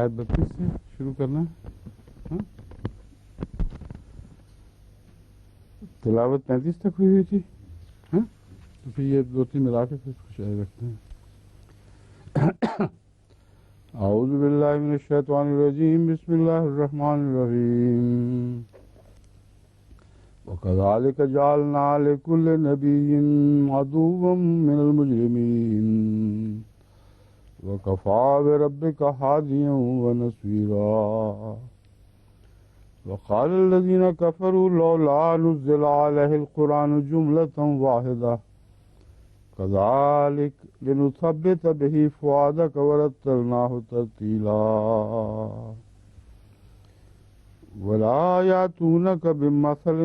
آیت 32 سے شروع کرنا ہے. ہاں؟ تلاوت 35 تک ہوئی تھی. ہاں تو پھر یہ 2-3 ملا کے پھر کچھ رکھتے ہیں. اعوذ باللہ من الشیطان الرجیم. بسم اللہ الرحمن الرحیم. وَكَذَلِكَ جَعَلْنَا لِكُلِّ نَبِيٍّ عَدُوًّا مِّنَ الْمُجْرِمِينَ وَكَفَىٰ بِرَبِّكَ هَادِيًا وَنَصِيرًا. وقال الذين كفروا لولا نزل عليه القرآن جملة واحدة كذلك لنثبت به فؤادك ورتلناه ترتيلا. ولا يأتونك بمثل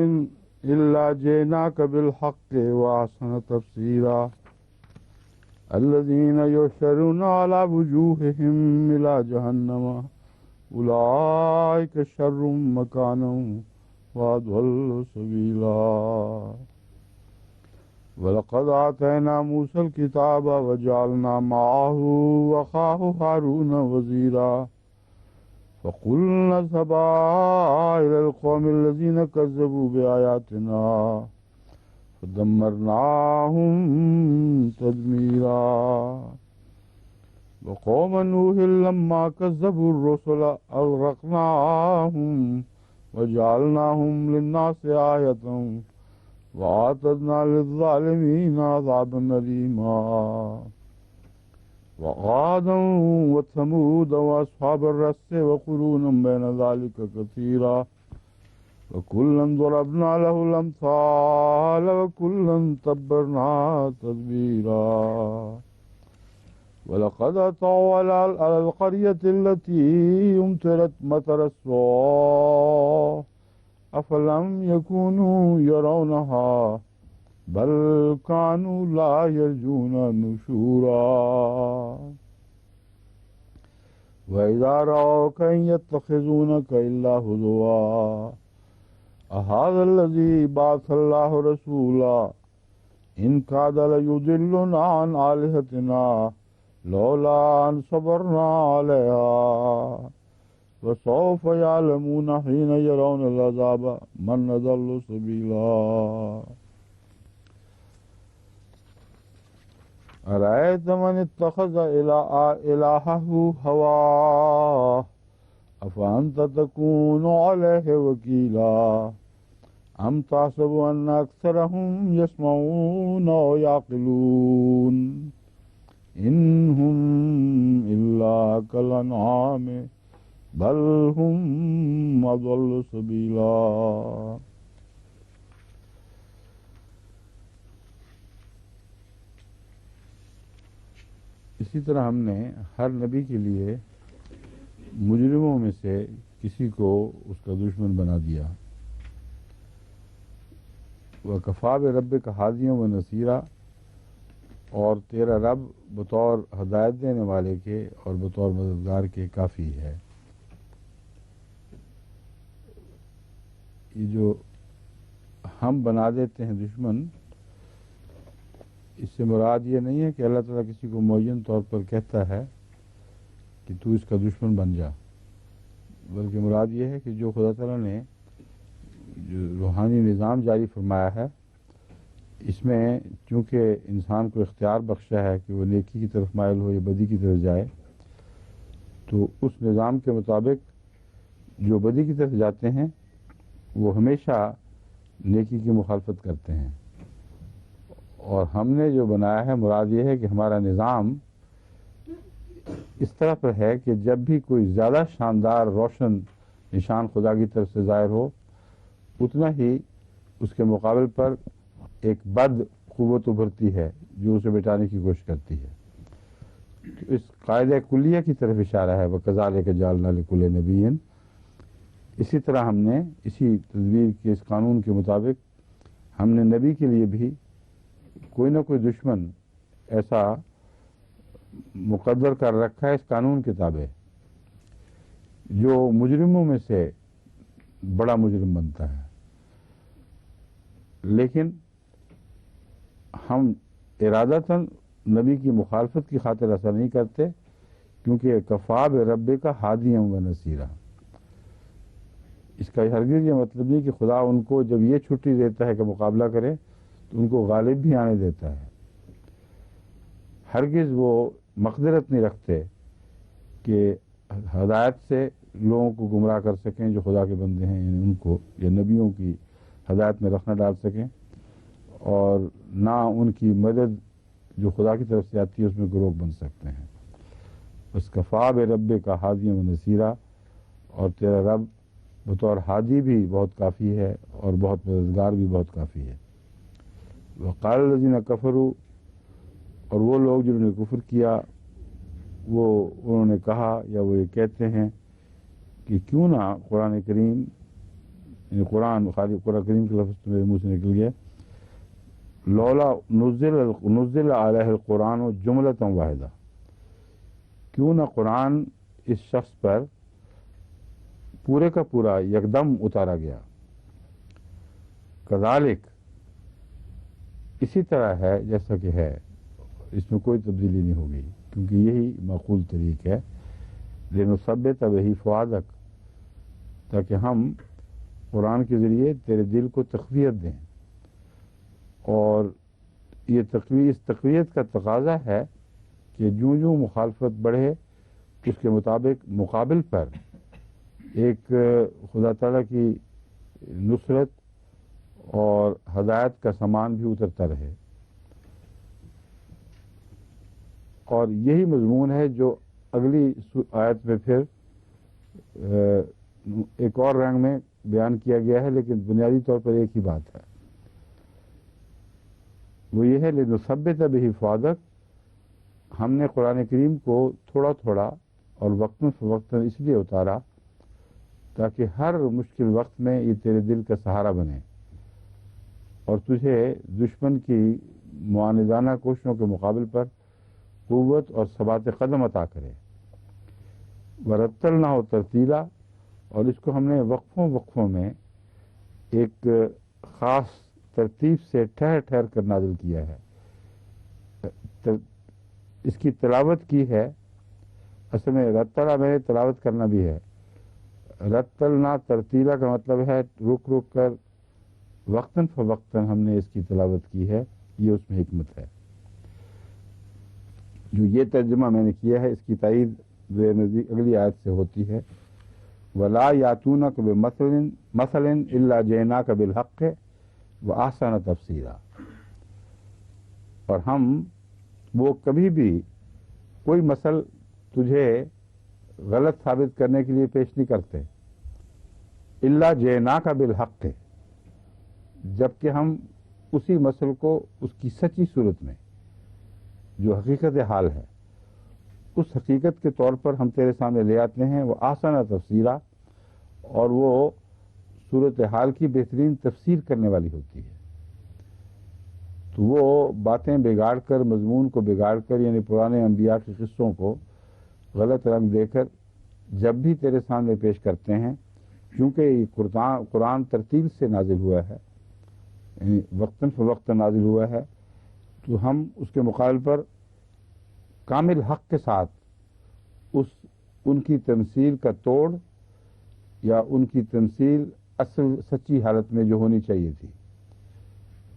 إلا جئناك بالحق وأحسن تفسيرا. الذين يحشرون على وجوههم إلى جهنم أولئك شر مكانا وأضل سبيلا. ولقد آتينا موسى الكتاب وجعلنا معه أخاه هارون وزيرا. فقلنا اذهبا إلى القوم الذين كذبوا بآياتنا فدمرناهم تدميرا. وقوم نوح لما كذبوا الرسل أغرقناهم وجعلناهم للناس آية وأعتدنا للظالمين عذابا أليما. وعادا وثمود وأصحاب الرس وقرونا بين ذلك كثيرا وكلا ضربنا له الأمثال وكلا تبرنا تدبيرا. ولقد أتوا على القرية التي أمطرت مطر السوء أفلم يكونوا يرونها بل كانوا لا يرجون نشورا. وإذا رأوك إن يتخذونك إلا هزوا أهذا الذي بعث الله رسولا إن كاد ليضلنا عن آلهتنا لولا أن صبرنا عليها وسوف يعلمون حين يرون العذاب من أضل سبيلا. أرأيت من اتخذ إلهه هواه أفأنت تكون عليه وكيلا أم تحسب أن أكثرهم يسمعون أو يعقلون إنهم إلا كالأنعام بل هم أضل سبيلا. اسی طرح ہم نے ہر نبی کے لیے مجرموں میں سے کسی کو اس کا دشمن بنا دیا. وَكَفَىٰ بِرَبِّكَ هَادِيًا وَنَصِيرًا، اور تیرا رب بطور ہدایت دینے والے کے اور بطور مددگار کے کافی ہے. یہ جو ہم بنا دیتے ہیں دشمن، اس سے مراد یہ نہیں ہے کہ اللہ تعالیٰ کسی کو معین طور پر کہتا ہے کہ تو اس کا دشمن بن جا، بلکہ مراد یہ ہے کہ جو خدا تعالیٰ نے جو روحانی نظام جاری فرمایا ہے، اس میں چونکہ انسان کو اختیار بخشا ہے کہ وہ نیکی کی طرف مائل ہو یا بدی کی طرف جائے، تو اس نظام کے مطابق جو بدی کی طرف جاتے ہیں وہ ہمیشہ نیکی کی مخالفت کرتے ہیں. اور ہم نے جو بنایا ہے، مراد یہ ہے کہ ہمارا نظام اس طرح پر ہے کہ جب بھی کوئی زیادہ شاندار روشن نشان خدا کی طرف سے ظاہر ہو، اتنا ہی اس کے مقابل پر ایک بد قوت ابھرتی ہے جو اسے مٹانے کی کوشش کرتی ہے. تو اس قاعدہ کلیہ کی طرف اشارہ ہے، وَكَذَلِكَ جَعَلْنَا لِكُلِّ نَبِيٍّ. اسی طرح ہم نے اسی تدبیر کے اس قانون کے مطابق ہم نے نبی کے لیے بھی کوئی نہ کوئی دشمن ایسا مقدر کر رکھا ہے اس قانون کے تابع جو مجرموں میں سے بڑا مجرم بنتا ہے. لیکن ہم ارادتاً نبی کی مخالفت کی خاطر ایسا نہیں کرتے، کیونکہ کفا برب کا ہادی و نصیرہ، اس کا ہرگز یہ مطلب نہیں کہ خدا ان کو جب یہ چھٹی دیتا ہے کہ مقابلہ کرے تو ان کو غالب بھی آنے دیتا ہے۔ ہرگز وہ مقدرت نہیں رکھتے کہ ہدایت سے لوگوں کو گمراہ کر سکیں جو خدا کے بندے ہیں، یعنی ان کو یا نبیوں کی ہدایت میں رکھنا ڈال سکیں، اور نہ ان کی مدد جو خدا کی طرف سے آتی ہے اس میں گروہ بن سکتے ہیں۔ بس کفا برب کا ہادی و نصیرہ، اور تیرا رب بطور ہادی بھی بہت کافی ہے اور بہت مددگار بھی بہت کافی ہے۔ وقال الذین کفروا، اور وہ لوگ جنہوں نے کفر کیا انہوں نے کہا یا وہ یہ کہتے ہیں کہ کیوں نہ قرآن کریم، یعنی قرآن کریم کے لفظ تو میرے منہ سے نکل گیا، لولا نزل علیہ القرآن جملۃ واحدہ، کیوں نہ قرآن اس شخص پر پورے کا پورا یکدم اتارا گیا۔ کذالک، اسی طرح ہے جیسا کہ ہے، اس میں کوئی تبدیلی نہیں ہوگی، کیونکہ یہی معقول طریق ہے۔ لنثبت بہ فؤادک، تاکہ ہم قرآن کے ذریعے تیرے دل کو تقویت دیں، اور یہ اس تقویت کا تقاضا ہے کہ جوں مخالفت بڑھے اس کے مطابق مقابل پر ایک خدا تعالیٰ کی نصرت اور ہدایت کا سامان بھی اترتا رہے۔ اور یہی مضمون ہے جو اگلی آیت میں پھر ایک اور رنگ میں بیان کیا گیا ہے، لیکن بنیادی طور پر ایک ہی بات ہے، وہ یہ ہے لنثبت بہ فؤادک، ہم نے قرآن کریم کو تھوڑا تھوڑا اور وقتاً فوقتاً اس لیے اتارا تاکہ ہر مشکل وقت میں یہ تیرے دل کا سہارا بنے اور تجھے دشمن کی معاندانہ کوششوں کے مقابل پر قوت اور ثبات قدم عطا کرے۔ ورتلناہ ترتیلا، اور اس کو ہم نے وقفوں میں ایک خاص ترتیب سے ٹھہر ٹھہر کر نازل کیا ہے، اس کی تلاوت کی ہے۔ اصل میں رتلا میں تلاوت کرنا بھی ہے، رتلنا ترتیلا کا مطلب ہے رک رک کر وقتاً فوقتاً ہم نے اس کی تلاوت کی ہے، یہ اس میں حکمت ہے۔ جو یہ ترجمہ میں نے کیا ہے اس کی تائید میرے نزدیک اگلی آیت سے ہوتی ہے، وَلَا يَأْتُونَكَ بِمَثَلٍ إِلَّا جِئْنَاكَ بِالْحَقِّ وَأَحْسَنَ تَفْسِيرًا، اور ہم وہ کبھی بھی کوئی مثل تجھے غلط ثابت کرنے کے لیے پیش نہیں کرتے، إِلَّا جِئْنَاكَ بِالْحَقِّ، جبکہ ہم اسی مثل کو اس کی سچی صورت میں جو حقیقت حال ہے اس حقیقت کے طور پر ہم تیرے سامنے لے آتے ہیں، وہ آسان تفسیرہ، اور وہ صورتحال کی بہترین تفسیر کرنے والی ہوتی ہے۔ تو وہ باتیں بگاڑ کر، مضمون کو بگاڑ کر، یعنی پرانے انبیاء کے قصوں کو غلط رنگ دے کر جب بھی تیرے سامنے پیش کرتے ہیں، کیونکہ یہ قرآن ترتیل سے نازل ہوا ہے، یعنی وقتاً فوقتاً نازل ہوا ہے، تو ہم اس کے مقابل پر کامل حق کے ساتھ ان کی تمثیل کا توڑ یا ان کی تمثیل اصل سچی حالت میں جو ہونی چاہیے تھی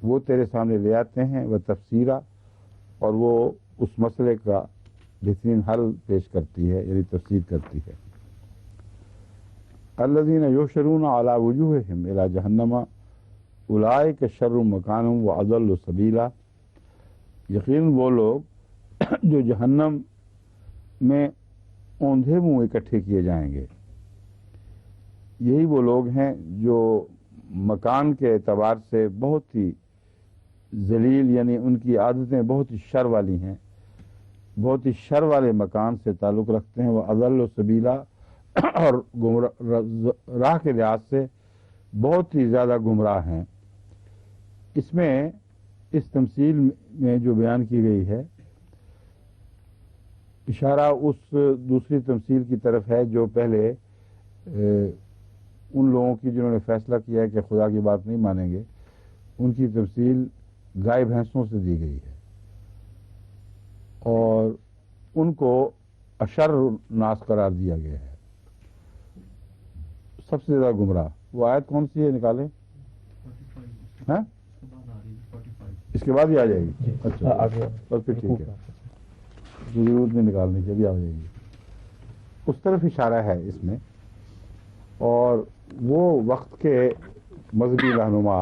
وہ تیرے سامنے لے آتے ہیں، وہ تفسیرہ، اور وہ اس مسئلے کا بہترین حل پیش کرتی ہے، یعنی تفسیر کرتی ہے۔ الذین یحشرون علی وجوہہم الی جہنم اولئک شر مکانا واضل سبیلا، یقیناً وہ لوگ جو جہنم میں اوندھے منہ اکٹھے کیے جائیں گے، یہی وہ لوگ ہیں جو مکان کے اعتبار سے بہت ہی ذلیل، یعنی ان کی عادتیں بہت ہی شر والی ہیں، بہت ہی شر والے مکان سے تعلق رکھتے ہیں، وہ اضل و سبیلا، اور راہ کے لحاظ سے بہت ہی زیادہ گمراہ ہیں۔ اس میں اس تمثیل میں جو بیان کی گئی ہے اشارہ اس دوسری تمثیل کی طرف ہے جو پہلے ان لوگوں کی جنہوں نے فیصلہ کیا ہے کہ خدا کی بات نہیں مانیں گے، ان کی تمثیل گائے بھینسوں سے دی گئی ہے، اور ان کو اشر ناس قرار دیا گیا ہے، سب سے زیادہ گمراہ۔ وہ آیت کون سی ہے، نکالیں؟ ہاں اس کے بعد ہی آ جائے گی؟ اچھا بس پھر ٹھیک ہے، ضرورت نہیں نکالنے کی، ابھی آ جائے گی۔ اس طرف اشارہ ہے اس میں، اور وہ وقت کے مذہبی رہنما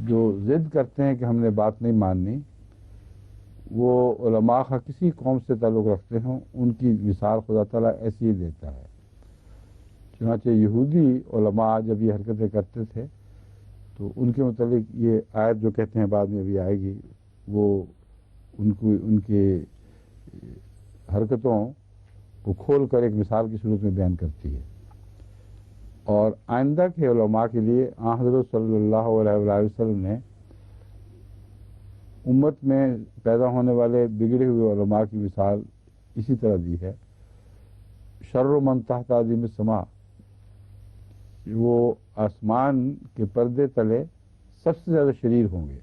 جو ضد کرتے ہیں کہ ہم نے بات نہیں ماننی، وہ علماء کا کسی قوم سے تعلق رکھتے ہوں، ان کی مثال خدا تعالیٰ ایسی ہی دیتا ہے۔ چنانچہ یہودی علماء جب یہ حرکتیں کرتے تھے تو ان کے متعلق یہ آیت جو کہتے ہیں بعد میں بھی آئے گی، وہ ان کے حرکتوں کو کھول کر ایک مثال کی صورت میں بیان کرتی ہے۔ اور آئندہ کے علماء کے لیے آن حضرت صلی اللہ علیہ وآلہ وسلم نے امت میں پیدا ہونے والے بگڑے ہوئے علماء کی مثال اسی طرح دی ہے۔ شر من تحت عظیم السماء، وہ آسمان کے پردے تلے سب سے زیادہ شریر ہوں گے۔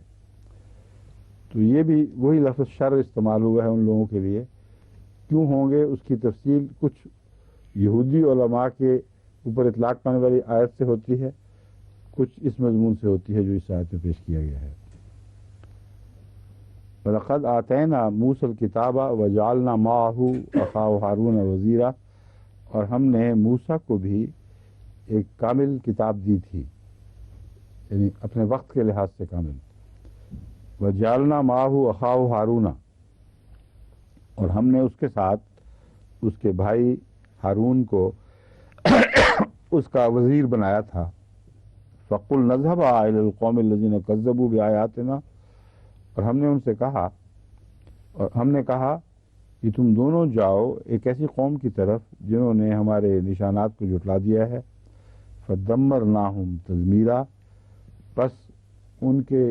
تو یہ بھی وہی لفظ شر استعمال ہوا ہے ان لوگوں کے لیے۔ کیوں ہوں گے اس کی تفصیل کچھ یہودی علماء کے اوپر اطلاق پانے والی آیت سے ہوتی ہے، کچھ اس مضمون سے ہوتی ہے جو اس آیت میں پیش کیا گیا ہے۔ وَلَقَدْ آتَيْنَا مُوسَى الْكِتَابَ وَجَعَلْنَا مَعَهُ أَخَاهُ هَارُونَ وَزِيرًا، اور ہم نے موسیٰ کو بھی ایک کامل کتاب دی تھی، یعنی اپنے وقت کے لحاظ سے کامل۔ وَجَعَلْنَا مَعَهُ أَخَاهُ هَارُونَ، اور ہم نے اس کے ساتھ اس کے بھائی ہارون کو اس کا وزیر بنایا تھا۔ فَقُلْ نَذْهَبَ إِلَى الْقَوْمِ الَّذِينَ كَذَّبُوا بِآيَاتِنَا، اور ہم نے ان سے کہا، اور ہم نے کہا کہ تم دونوں جاؤ ایک ایسی قوم کی طرف جنہوں نے ہمارے نشانات کو جھٹلا دیا ہے۔ فَدَمَّرْنَاهُمْ تَدْمِيرًا، پس ان کے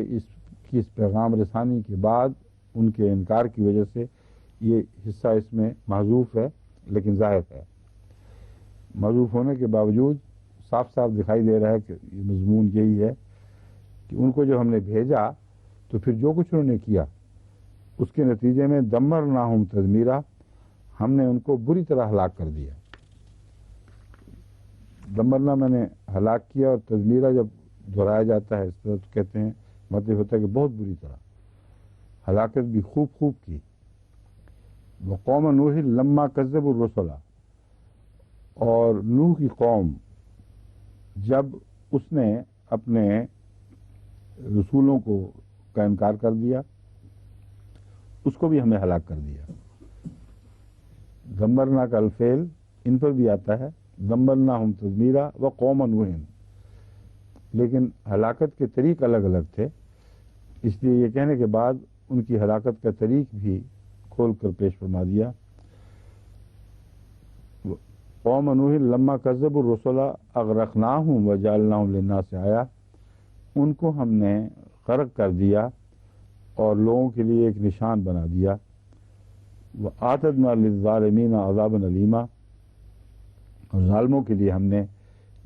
اس پیغام رسانی کے بعد ان کے انکار کی وجہ سے، یہ حصہ اس میں محذوف ہے لیکن ظاہر ہے، محذوف ہونے کے باوجود صاف صاف دکھائی دے رہا ہے کہ یہ مضمون یہی ہے کہ ان کو جو ہم نے بھیجا تو پھر جو کچھ انہوں نے کیا اس کے نتیجے میں دمرناہم تدمیرا، ہم نے ان کو بری طرح ہلاک کر دیا۔ دمرنا میں نے ہلاک کیا، اور تدمیرا جب دہرایا جاتا ہے اس طرح تو کہتے ہیں مطلب ہوتا ہے کہ بہت بری طرح ہلاکت بھی خوب کی۔ وقوم نوح لما کذبوا الرسل، اور نوح کی قوم جب اس نے اپنے رسولوں کا انکار کر دیا، اس کو بھی ہم نے ہلاک کر دیا۔ دمرنا کا الفعل ان پر بھی آتا ہے، دمرناہم تدمیرا وقوم نوح، لیکن ہلاکت کے طریق الگ الگ تھے، اس لیے یہ کہنے کے بعد ان کی ہلاکت کا طریق بھی کھول کر پیش فرما دیا۔ قوم نوح لما کذبوا الرسل اغرقناہم وجعلناہم للناس آیہ، ان کو ہم نے غرق کر دیا اور لوگوں کے لیے ایک نشان بنا دیا۔ وَآتَدْنَا لِلظَّالِمِينَ عَذَابًا أَلِيمًا، اور ظالموں کے لیے ہم نے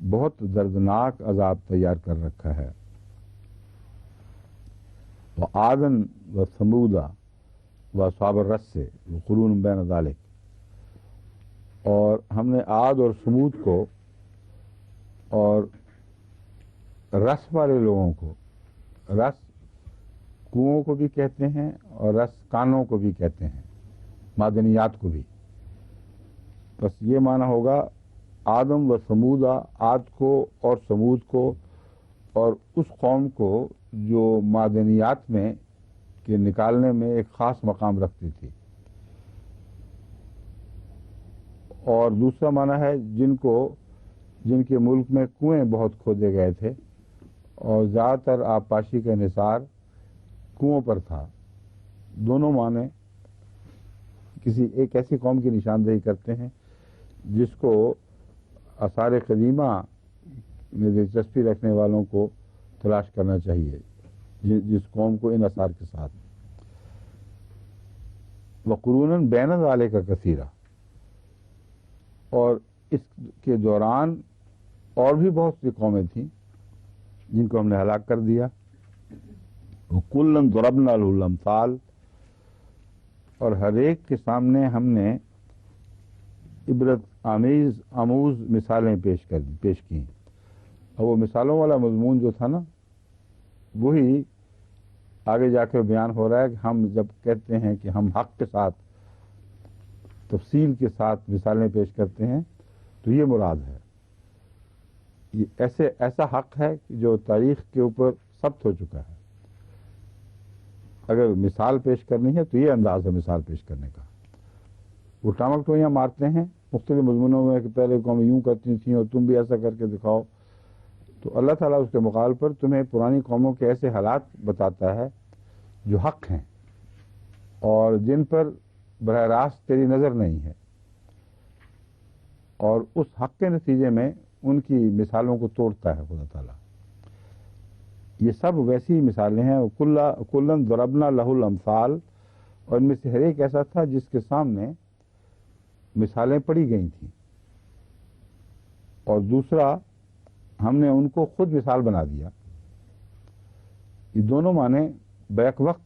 بہت دردناک عذاب تیار کر رکھا ہے۔ وَعَادًا وَثَمُودَ وَأَصْحَابَ الرَّسِّ وَقُرُونٌ بَيْنَ ذَلِكَ، اور ہم نے عاد اور سمود کو اور رس والے لوگوں کو، رس کنوؤں کو بھی کہتے ہیں اور رس کانوں کو بھی کہتے ہیں، معدنیات کو بھی، بس یہ معنی ہوگا آدم و سمودا، عاد کو اور سمود کو اور اس قوم کو جو معدنیات میں کے نکالنے میں ایک خاص مقام رکھتی تھی، اور دوسرا معنی ہے جن کے ملک میں کنویں بہت کھودے گئے تھے اور زیادہ تر آبپاشی کا انحصار کنووں پر تھا۔ دونوں معنی کسی ایک ایسی قوم کی نشاندہی کرتے ہیں جس کو آثار قدیمہ میں دلچسپی رکھنے والوں کو تلاش کرنا چاہیے، جس قوم کو ان آثار کے ساتھ۔ وقروناً بین ذالک کثیرا، اور اس کے دوران اور بھی بہت سی قومیں تھیں جن کو ہم نے ہلاک کر دیا۔ وَكُلًّا ضَرَبْنَا لَهُ الْأَمْثَالَ، اور ہر ایک کے سامنے ہم نے عبرت آموز مثالیں پیش کی. اور وہ مثالوں والا مضمون جو تھا نا، وہی آگے جا کر بیان ہو رہا ہے کہ ہم جب کہتے ہیں کہ ہم حق کے ساتھ تفصیل کے ساتھ مثالیں پیش کرتے ہیں تو یہ مراد ہے. یہ ایسا حق ہے کہ جو تاریخ کے اوپر ثبت ہو چکا ہے. اگر مثال پیش کرنی ہے تو یہ انداز ہے مثال پیش کرنے کا. وہ ٹامک ٹوئیاں مارتے ہیں مختلف مضمونوں میں کہ پہلے قومیں یوں کرتی تھیں اور تم بھی ایسا کر کے دکھاؤ. تو اللہ تعالیٰ اس کے مقابل پر تمہیں پرانی قوموں کے ایسے حالات بتاتا ہے جو حق ہیں اور جن پر براہ راست تیری نظر نہیں ہے، اور اس حق کے نتیجے میں ان کی مثالوں کو توڑتا ہے خدا تعالیٰ. یہ سب ویسی مثالیں ہیں. کلن ضربنا لہ الامثال، اور ان میں سے ہر ایک ایسا تھا جس کے سامنے مثالیں پڑی گئی تھیں، اور دوسرا ہم نے ان کو خود مثال بنا دیا. یہ دونوں معنی بیک وقت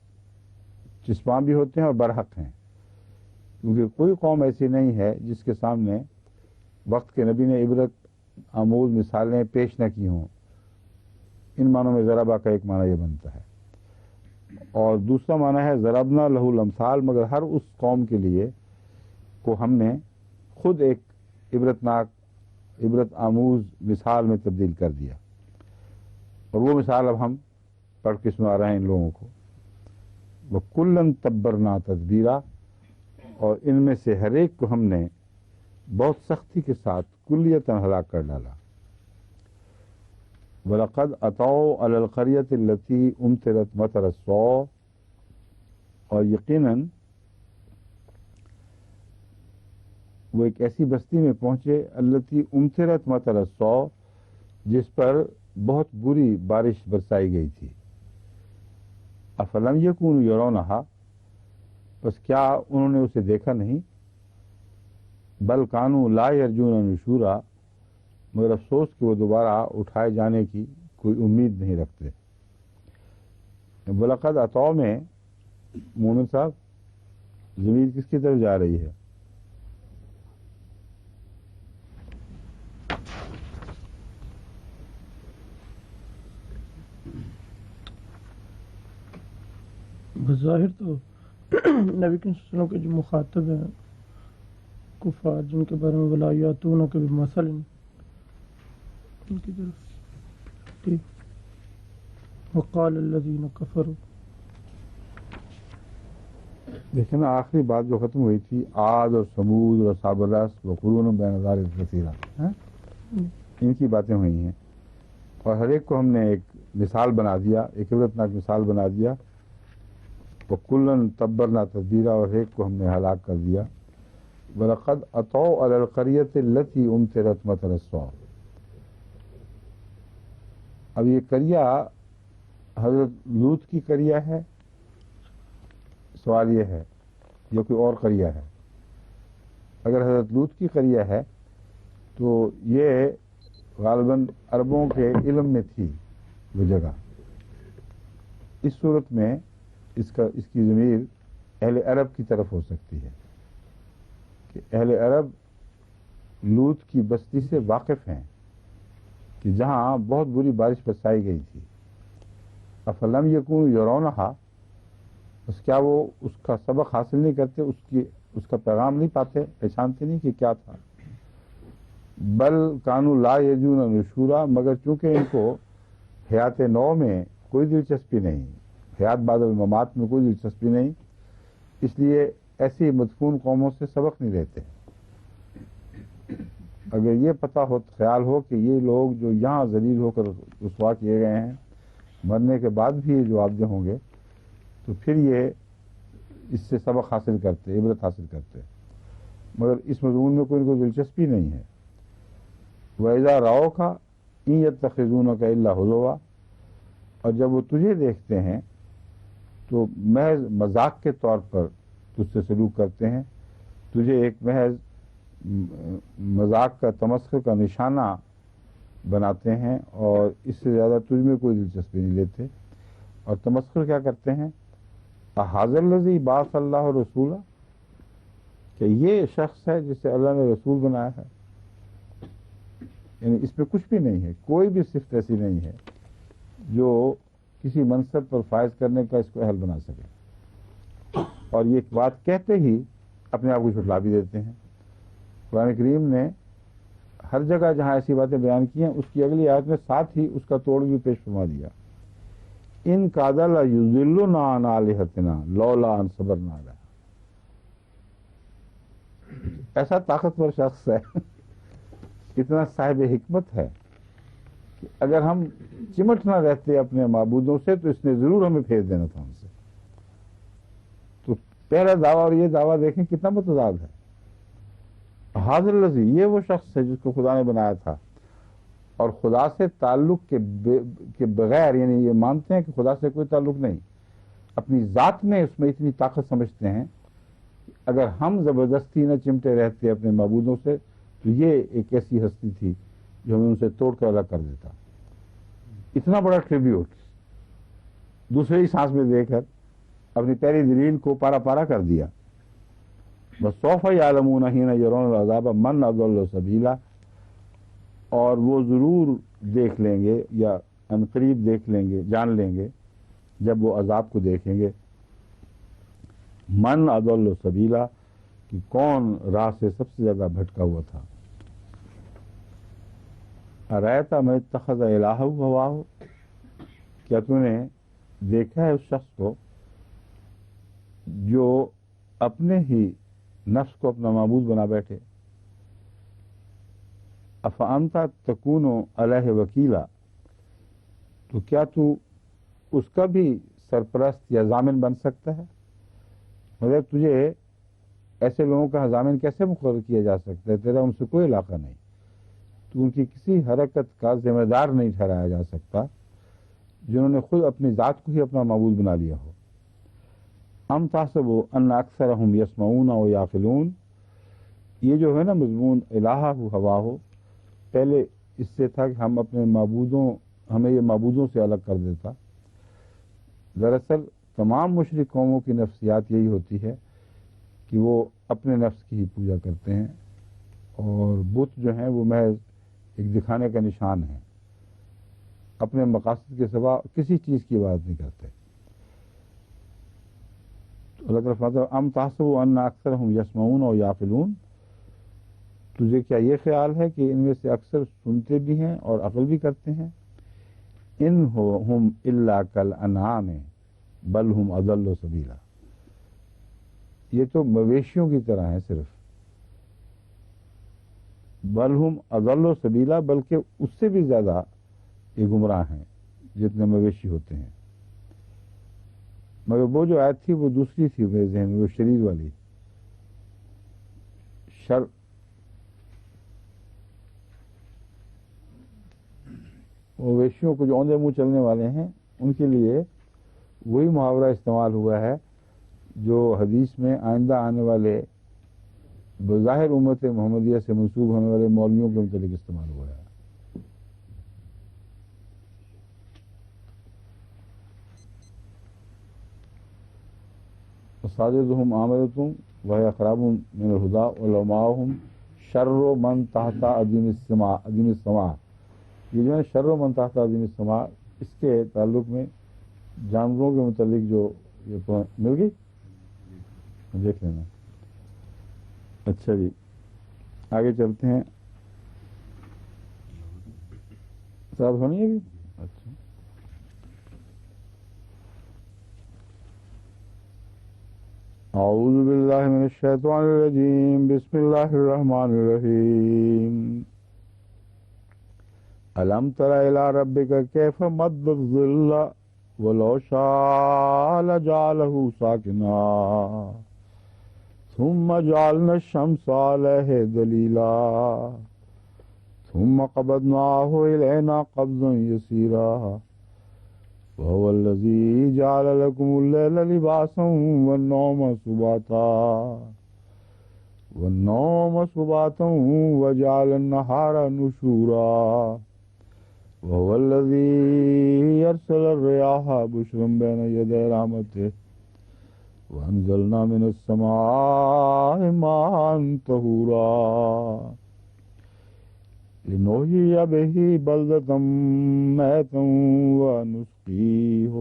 چسپاں بھی ہوتے ہیں اور برحق ہیں، کیونکہ کوئی قوم ایسی نہیں ہے جس کے سامنے وقت کے نبی نے عبرت آموز مثالیں پیش نہ کی ہوں. ان معنوں میں ضربہ کا ایک معنی یہ بنتا ہے، اور دوسرا معنی ہے ضربنا لہ الامثال، مگر ہر اس قوم کے لیے کو ہم نے خود ایک عبرت آموز مثال میں تبدیل کر دیا. اور وہ مثال اب ہم پڑھ کے سنا رہے ہیں ان لوگوں کو. وَكُلًّا تَبَّرْنَا تَتْبِيرًا، اور ان میں سے ہر ایک کو ہم نے بہت سختی کے ساتھ کلیتاً ہلاک کر ڈالا. وَلَقَدْ أَتَوْا عَلَى الْقَرْيَةِ الَّتِي أُمْطِرَتْ مَطَرَ السَّوْءِ، اور یقیناً وہ ایک ایسی بستی میں پہنچے التی امطرت مطر السوء، جس پر بہت بری بارش برسائی گئی تھی. افلم یکونوا یرونہا، بس کیا انہوں نے اسے دیکھا نہیں. بل کانوا لا یرجون نشورا، مگر افسوس کہ وہ دوبارہ اٹھائے جانے کی کوئی امید نہیں رکھتے. وَلَقَدْ أَتَوْا میں مومن صاحب ضمیر کس کی طرف جا رہی ہے؟ بظاہر تو نبی کے وسلم کے جو مخاطب ہیں کفار، جن کے بارے میں ولا یاتونک بمثل، ان کی طرف وقال الذین کفروا. دیکھیں نا آخری بات جو ختم ہوئی تھی، عاد اور ثمود اور اصحاب الرس وقرون بین ذلک کثیرا، ان کی باتیں ہوئی ہیں. اور ہر ایک کو ہم نے ایک مثال بنا دیا، ایک عبرتناک مثال بنا دیا. وَكُلًّا تَبَّرْنَا تَتْبِيرًا، اور ایک کو ہم نے ہلاک کر دیا. وَلَقَدْ أَتَوْا عَلَى الْقَرْيَةِ الَّتِي أُمْطِرَتْ مَطَرَ السَّوْءِ. اب یہ قریہ حضرت لوط کی قریہ ہے؟ سوال یہ ہے، جو کوئی اور قریہ ہے؟ اگر حضرت لوط کی قریہ ہے تو یہ غالباً عربوں کے علم میں تھی وہ جگہ. اس صورت میں اس کی ضمیر اہل عرب کی طرف ہو سکتی ہے کہ اہل عرب لوط کی بستی سے واقف ہیں کہ جہاں بہت بری بارش برسائی گئی تھی. افلم یکونوا یرونہا، بس کیا وہ اس کا سبق حاصل نہیں کرتے، اس کا پیغام نہیں پاتے، پہچانتے نہیں کہ کیا تھا. بل کانوا لا یرجون نشورا، مگر چونکہ ان کو حیات نو میں کوئی دلچسپی نہیں، حیات بعد الممات میں کوئی دلچسپی نہیں، اس لیے ایسی مدفون قوموں سے سبق نہیں لیتے. اگر یہ پتہ ہو، خیال ہو کہ یہ لوگ جو یہاں ذلیل ہو کر رسوا کیے گئے ہیں، مرنے کے بعد بھی یہ جواب دہ ہوں گے، تو پھر یہ اس سے سبق حاصل کرتے، عبرت حاصل کرتے. مگر اس مضمون میں کوئی ان کو دلچسپی نہیں ہے. وَإِذَا رَأَوْكَ إِن يَتَّخِذُونَكَ إِلَّا هُزُوًا، اور جب وہ تجھے دیکھتے ہیں تو محض مذاق کے طور پر تجھ سے سلوک کرتے ہیں، تجھے ایک محض مذاق کا، تمسخر کا نشانہ بناتے ہیں، اور اس سے زیادہ تجھ میں کوئی دلچسپی نہیں لیتے. اور تمسخر کیا کرتے ہیں؟ اَهَٰذَا الَّذِي بَعَثَ اللَّهُ رَسُولًا، کہ یہ شخص ہے جسے اللہ نے رسول بنایا ہے، یعنی اس میں کچھ بھی نہیں ہے، کوئی بھی صفت ایسی نہیں ہے جو کسی منصب پر فائز کرنے کا اس کو اہل بنا سکے، اور یہ بات کہتے ہی اپنے آپ کو جھٹلا بھی دیتے ہیں۔ قرآن کریم نے ہر جگہ جہاں ایسی باتیں بیان کی ہیں، اس کی اگلی آیت میں ساتھ ہی اس کا توڑ بھی پیش فرما دیا، ان کاد لیضلنا عن آلہتنا لولا ان صبرنا علیہا۔ ایسا طاقتور شخص ہے، اتنا صاحب حکمت ہے کہ اگر ہم چمٹ نہ رہتے اپنے معبودوں سے تو اس نے ضرور ہمیں پھیر دینا تھا ان سے۔ تو پہلا دعویٰ اور یہ دعویٰ دیکھیں کتنا متضاد ہے۔ حاضر الذی، یہ وہ شخص ہے جس کو خدا نے بنایا تھا، اور خدا سے تعلق کے بغیر، یعنی یہ مانتے ہیں کہ خدا سے کوئی تعلق نہیں، اپنی ذات میں اس میں اتنی طاقت سمجھتے ہیں کہ اگر ہم زبردستی نہ چمٹے رہتے اپنے معبودوں سے تو یہ ایک ایسی ہستی تھی جو ہمیں ان سے توڑ کر الگ کر دیتا۔ اتنا بڑا ٹریبیوٹ دوسرے ہی سانس میں دے کر اپنی پہلی دلیل کو پارا پارا کر دیا۔ وَسَوْفَ يَعْلَمُونَ حِينَ يَرَوْنَ الْعَذَابَ مَنْ أَضَلُّ سَبِيلًا، اور وہ ضرور دیکھ لیں گے یا عنقریب دیکھ لیں گے، جان لیں گے جب وہ عذاب کو دیکھیں گے، من اضل سبیلا، کہ کون راہ سے سب سے زیادہ بھٹکا ہوا تھا۔ ارأیت من اتخذ الہہ ہواہ، کیا تو نے دیکھا ہے اس شخص کو جو اپنے ہی نفس کو اپنا معبود بنا بیٹھے۔ افانت تکون علیہ وکیلا، تو کیا تو اس کا بھی سرپرست یا ضامن بن سکتا ہے؟ مگر تجھے ایسے لوگوں کا ضامن کیسے مقرر کیا جا سکتا ہے؟ تیرا ان سے کوئی علاقہ نہیں، تو ان کی کسی حرکت کا ذمہ دار نہیں ٹھہرایا جا سکتا جنہوں نے خود اپنی ذات کو ہی اپنا معبود بنا لیا ہو۔ ام تحسب ان اکثرهم یسمعون و یعقلون، یہ جو ہے نا مضمون الہہ ہوا ہو، پہلے اس سے تھا کہ ہم اپنے معبودوں، ہمیں یہ معبودوں سے الگ کر دیتا۔ دراصل تمام مشرک قوموں کی نفسیات یہی ہوتی ہے کہ وہ اپنے نفس کی ہی پوجا کرتے ہیں، اور بت جو ہیں وہ محض ایک دکھانے کا نشان ہے، اپنے مقاصد کے سوا کسی چیز کی عبادت نہیں کرتے۔ تو اللہ تعالیٰ فرماتا ہے ام تحسب ان اکثرهم یسمعون و یعقلون، تجھے کیا یہ خیال ہے کہ ان میں سے اکثر سنتے بھی ہیں اور عقل بھی کرتے ہیں؟ ان ہم الا کالانعام بل ہم اضل سبیلا، یہ تو مویشیوں کی طرح ہیں صرف، بل ہم اضل سبیلا، بلکہ اس سے بھی زیادہ یہ گمراہ ہیں جتنے مویشی ہوتے ہیں۔ مگر وہ جو آیت تھی وہ دوسری تھی میرے ذہن میں، وہ شریر والی، مویشیوں کو جو اوندے منہ چلنے والے ہیں ان کے لیے وہی محاورہ استعمال ہوا ہے جو حدیث میں آئندہ آنے والے بظاہر امت محمدیہ سے منسوب ہونے والے مولویوں کے متعلق استعمال ہوا ہے۔ مساجدہم عامرۃ وہی اقرب من الہدی وعلماؤہم شر من تحت عظیم السماء، یہ جو ہے شر من تحت عظیم السماء، اس کے تعلق میں جانوروں کے متعلق جو یہ مل گئی دیکھ لینا۔ اچھا جی آگے چلتے ہیں، صاحب ہونی ہے ابھی؟ اچھا اعوذ باللہ من الشیطان الرجیم، بسم اللہ الرحمن الرحیم۔ الم تر الی ربک کیف مد الظل ولو شاء لجعلہ ساکنا ثم جعلنا الشمس علیہ دلیلا ثم قبضناہ الینا قبضا یسیرا وهو الذی جعل لکم اللیل لباسا والنوم سباتا وجعل النہار نشورا وهو الذی ارسل الرياح بشرا بین یدی رحمتہ وأنزلنا من السماء ماء طهورا لنحيي به بلدة ميتا ونسقيه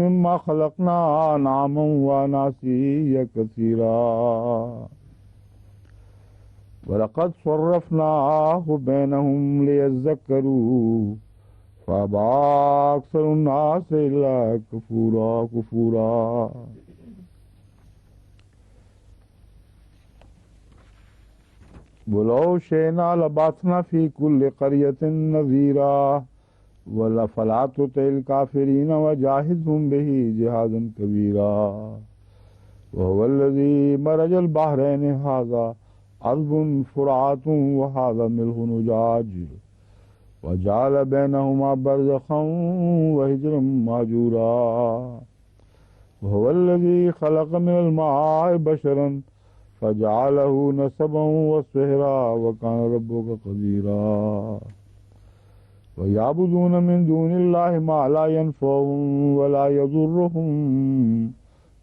مما خلقنا أنعاما وأناسيا كثيرا ولقد صرفناه بينهم ليذكروا فأبى أكثر الناس إلا كفورا ولو شئنا لبعثنا في كل قرية نذيرا فلا تطع الكافرين وجاهدهم به جهادا كبيرا وهو الذي مرج البحرين هذا عذب فرات وهذا ملح نجاج وجعل بينهما برزخا وحجرا مهجورا وهو الذي خلق من الماء بشرا فجعله نسبا وصهرا وكان ربك قديرا ويعبدون من دون الله ما لا ينفعهم ولا يضرهم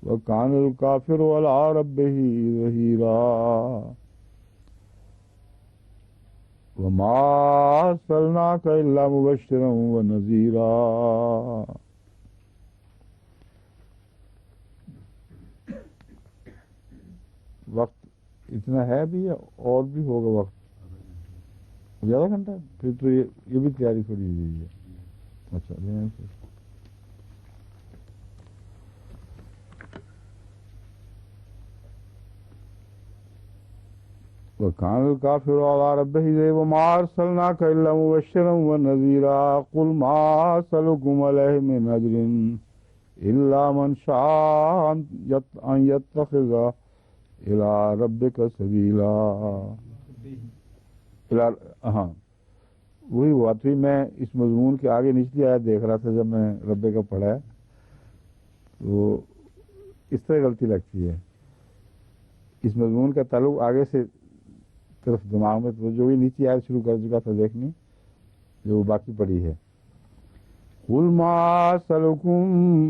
وكان الكافر على ربه ظهيرا وما أرسلناك إلا مبشرا ونذيرا. وقت اتنا ہے بھی اور بھی ہوگا وقت زیادہ گھنٹہ پھر تو یہ بھی تیاری کھڑی ہوئی ہے. اچھا وَكَانَ الْكَافِرُ عَلَىٰ رَبِّهِ وَمَا أَرْسَلْنَاكَ إِلَّا مُبَشِّرًا وَنَذِيرًا قُلْ مَا أَسْأَلُكُمْ عَلَيْهِ مِنْ أَجْرٍ إِلَّا مَنْ شَاءَ أَنْ يَتَّخِذَ إِلَىٰ رَبِّكَ سَبِيلًا. ہاں وہی ہوا تھی. میں اس مضمون کے آگے نچلی آیت دیکھ رہا تھا جب میں ربے کا پڑھا ہے تو اس طرح غلطی لگتی ہے. اس مضمون کا تعلق آگے سے طرف دماغ میں تو جو بھی نیچی آیت شروع کر چکا تھا دیکھنی جو باقی پڑی ہے. قُلْ مَا أَسْأَلُكُمْ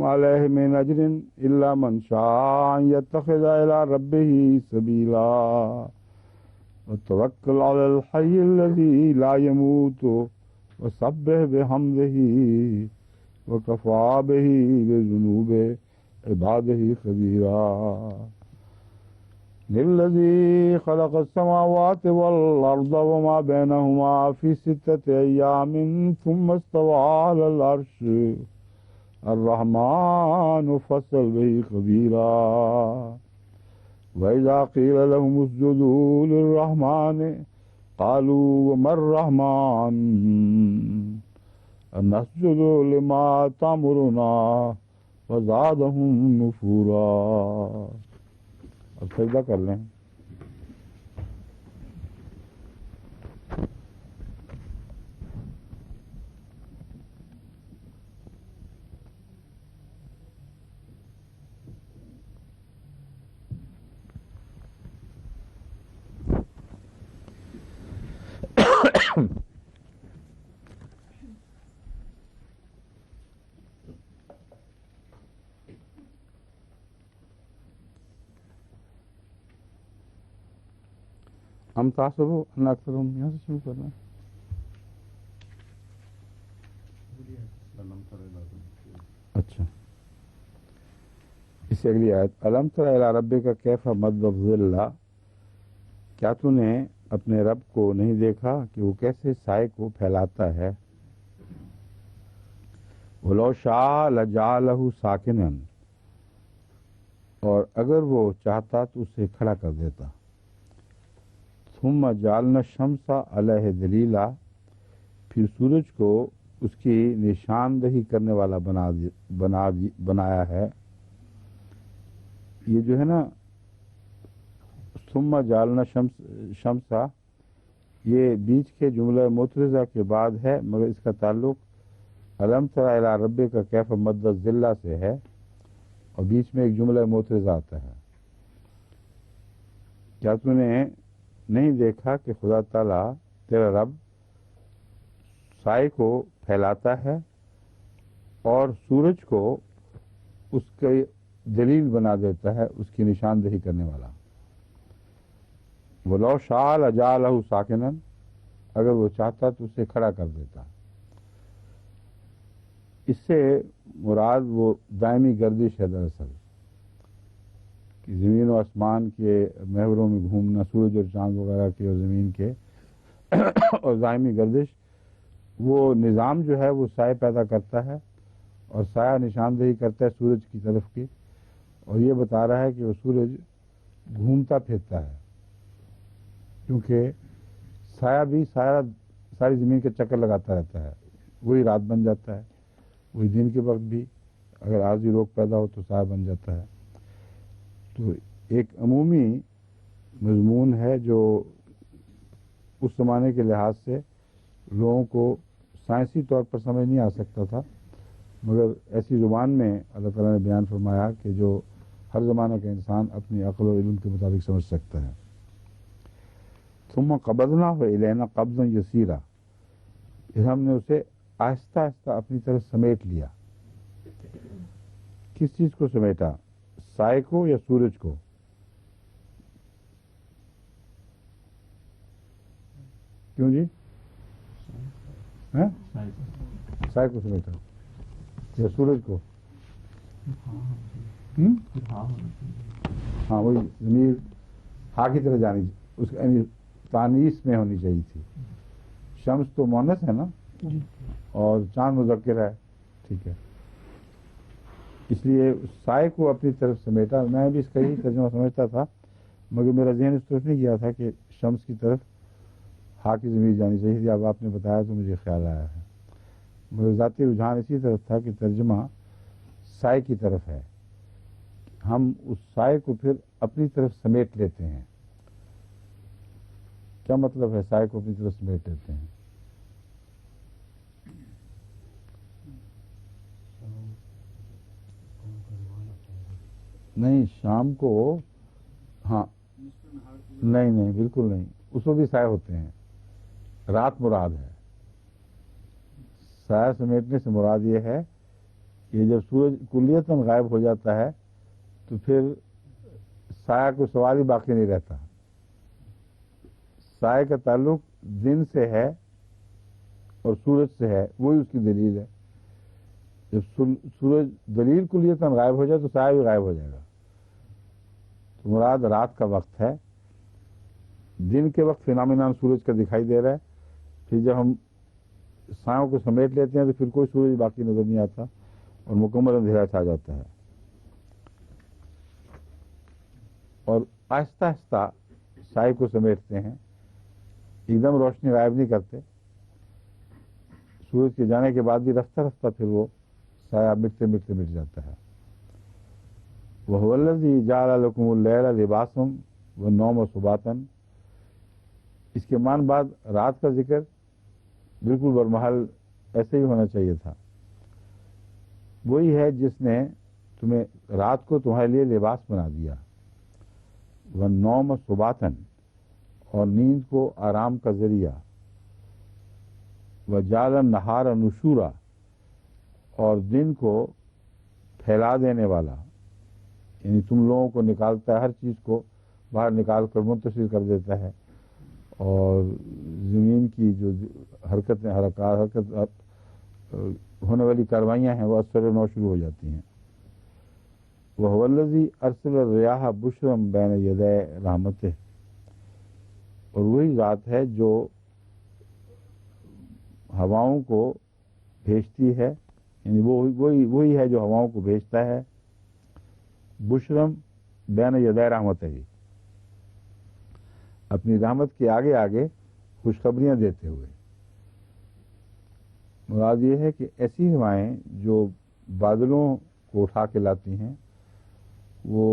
عَلَيْهِ مِنْ أَجْرٍ إِلَّا مَنْ شَاءَ أَنْ يَتَّخِذَ إِلَىٰ رَبِّهِ سَبِيلًا وَتَوَكَّلْ عَلَى الْحَيِّ الَّذِي لَا يَمُوتُ وَسَبِّحْ بِحَمْدِهِ وَكَفَىٰ بِهِ بِذُنُوبِ عِبَادِهِ خَبِيرًا. الذي خلق السماوات والأرض وما بينهما في 6 أيام ثم استوى على العرش الرحمن فاسأل به خبيرا. وإذا قيل لهم اسجدوا للرحمن قالوا وما الرحمن أنسجد لما تأمرنا وزادهم نفورا. اب سجدہ کر لیں. ہم تعصب ان اکثرهم یہاں سے شروع کرنا ہے. اچھا اس سے اگلی آیت الم تر الی ربک کیف مد الظل. کیا تو نے اپنے رب کو نہیں دیکھا کہ وہ کیسے سائے کو پھیلاتا ہے. ولو شاء لجعلہ ساکنا اور اگر وہ چاہتا تو اسے کھڑا کر دیتا. ثم جعلنا الشمس علیہ دلیلا پھر سورج کو اس کی نشاندہی کرنے والا بنایا ہے. یہ جو ہے نا ثم جعلنا شمسا یہ بیچ کے جملہ معترضہ کے بعد ہے مگر اس کا تعلق الم تر الی ربک کیف مد الظل سے ہے اور بیچ میں ایک جملہ معترضہ آتا ہے. کیا تو نے نہیں دیکھا کہ خدا تعالیٰ تیرا رب سائے کو پھیلاتا ہے اور سورج کو اس کے دلیل بنا دیتا ہے، اس کی نشاندہی کرنے والا. وَلَوْ شَاءَ لَجَعَلَهُ سَاكِنًا، اگر وہ چاہتا تو اسے کھڑا کر دیتا. اس سے مراد وہ دائمی گردش ہے دراصل، کہ زمین و آسمان کے محوروں میں گھومنا، سورج اور چاند وغیرہ کے اور زمین کے اور دائمی گردش، وہ نظام جو ہے وہ سائے پیدا کرتا ہے اور سایہ نشاندہی کرتا ہے سورج کی طرف کی، اور یہ بتا رہا ہے کہ وہ سورج گھومتا پھرتا ہے، کیونکہ سایہ بھی ساری زمین کے چکر لگاتا رہتا ہے. وہی رات بن جاتا ہے، وہی دن کے وقت بھی اگر عارضی روک پیدا ہو تو سایہ بن جاتا ہے. تو ایک عمومی مضمون ہے جو اس زمانے کے لحاظ سے لوگوں کو سائنسی طور پر سمجھ نہیں آ سکتا تھا، مگر ایسی زبان میں اللہ تعالیٰ نے بیان فرمایا کہ جو ہر زمانہ کا انسان اپنی عقل و علم کے مطابق سمجھ سکتا ہے. ثم قبضناہ الینا قبضا یسیرا، پھر ہم نے اسے آہستہ آہستہ اپنی طرف سمیٹ لیا. کس چیز کو سمیٹا؟ سائے کو یا سورج کو؟ کیوں جی؟ سائے کو سمیٹا یا سورج کو؟ ہاں وہی ضمیر ہا کی طرح جانی، اس یعنی تانیث میں ہونی چاہیے تھی. شمس تو مونس ہے نا، اور چاند مذکر ہے، ٹھیک ہے. اس لیے سائے کو اپنی طرف سمیٹا. میں بھی اس کا ہی ترجمہ سمجھتا تھا، مگر میرا ذہن اس طرف نہیں گیا تھا کہ شمس کی طرف ہا کی ضمیر جانی چاہیے تھی. اب آپ نے بتایا تو مجھے خیال آیا ہے. مگر ذاتی رجحان اسی طرف تھا کہ ترجمہ سائے کی طرف ہے، ہم اس سائے کو پھر اپنی طرف سمیٹ لیتے ہیں. کیا مطلب ہے سائے کو اپنی طرف سمیٹ لیتے ہیں؟ نہیں، شام کو، ہاں نہیں بالکل نہیں، اس میں بھی سائے ہوتے ہیں. رات مراد ہے. سایہ سمیٹنے سے مراد یہ ہے کہ جب سورج کلیتاً غائب ہو جاتا ہے تو پھر سایہ کو سوال ہی باقی نہیں رہتا. سائے کا تعلق دن سے ہے اور سورج سے ہے، وہی اس کی دلیل ہے. جب سورج دلیل کلیتاً غائب ہو جائے تو سایہ بھی غائب ہو جائے گا. تو مراد رات کا وقت ہے. دن کے وقت فینامینان سورج کا دکھائی دے رہا ہے، پھر جب ہم سایوں کو سمیٹ لیتے ہیں تو پھر کوئی سورج باقی نظر نہیں آتا اور مکمل اندھیرا چھا جاتا ہے. اور آہستہ آہستہ سائے کو سمیٹتے ہیں، ایک دم روشنی غائب نہیں کرتے. سورج کے جانے کے بعد بھی رفتہ رفتہ پھر وہ سایہ مٹتے مٹتے مٹ جاتا ہے. وَهُوَ الَّذِي جَعَلَ لَكُمُ اللَّيْلَ لِبَاسًا وَالنَّوْمَ سُبَاتًا. اس کے مان بعد رات کا ذکر بالکل برمحل ایسے ہی ہونا چاہیے تھا. وہی ہے جس نے تمہیں رات کو تمہارے لیے لباس بنا دیا، وَالنَّوْمَ سُبَاتًا، اور نیند کو آرام کا ذریعہ، وَجَعَلَ النَّهَارَ نُشُورًا، اور دن کو پھیلا دینے والا، یعنی تم لوگوں کو نکالتا ہے، ہر چیز کو باہر نکال کر منتشر کر دیتا ہے، اور زمین کی جو حرکت ہونے والی کاروائیاں ہیں وہ اثر و نو شروع ہو جاتی ہیں. وَهُوَ الَّذِي أَرْسَلَ الرِّيَاحَ بُشْرًا بَيْنَ يَدَيْ رَحْمَتِهِ، اور وہی ذات ہے جو ہواؤں کو بھیجتی ہے، یعنی وہی ہے جو ہواؤں کو بھیجتا ہے. بشرم بین یدائے رحمتہ، اپنی رحمت کے آگے آگے خوشخبریاں دیتے ہوئے. مراد یہ ہے کہ ایسی ہوائیں جو بادلوں کو اٹھا کے لاتی ہیں، وہ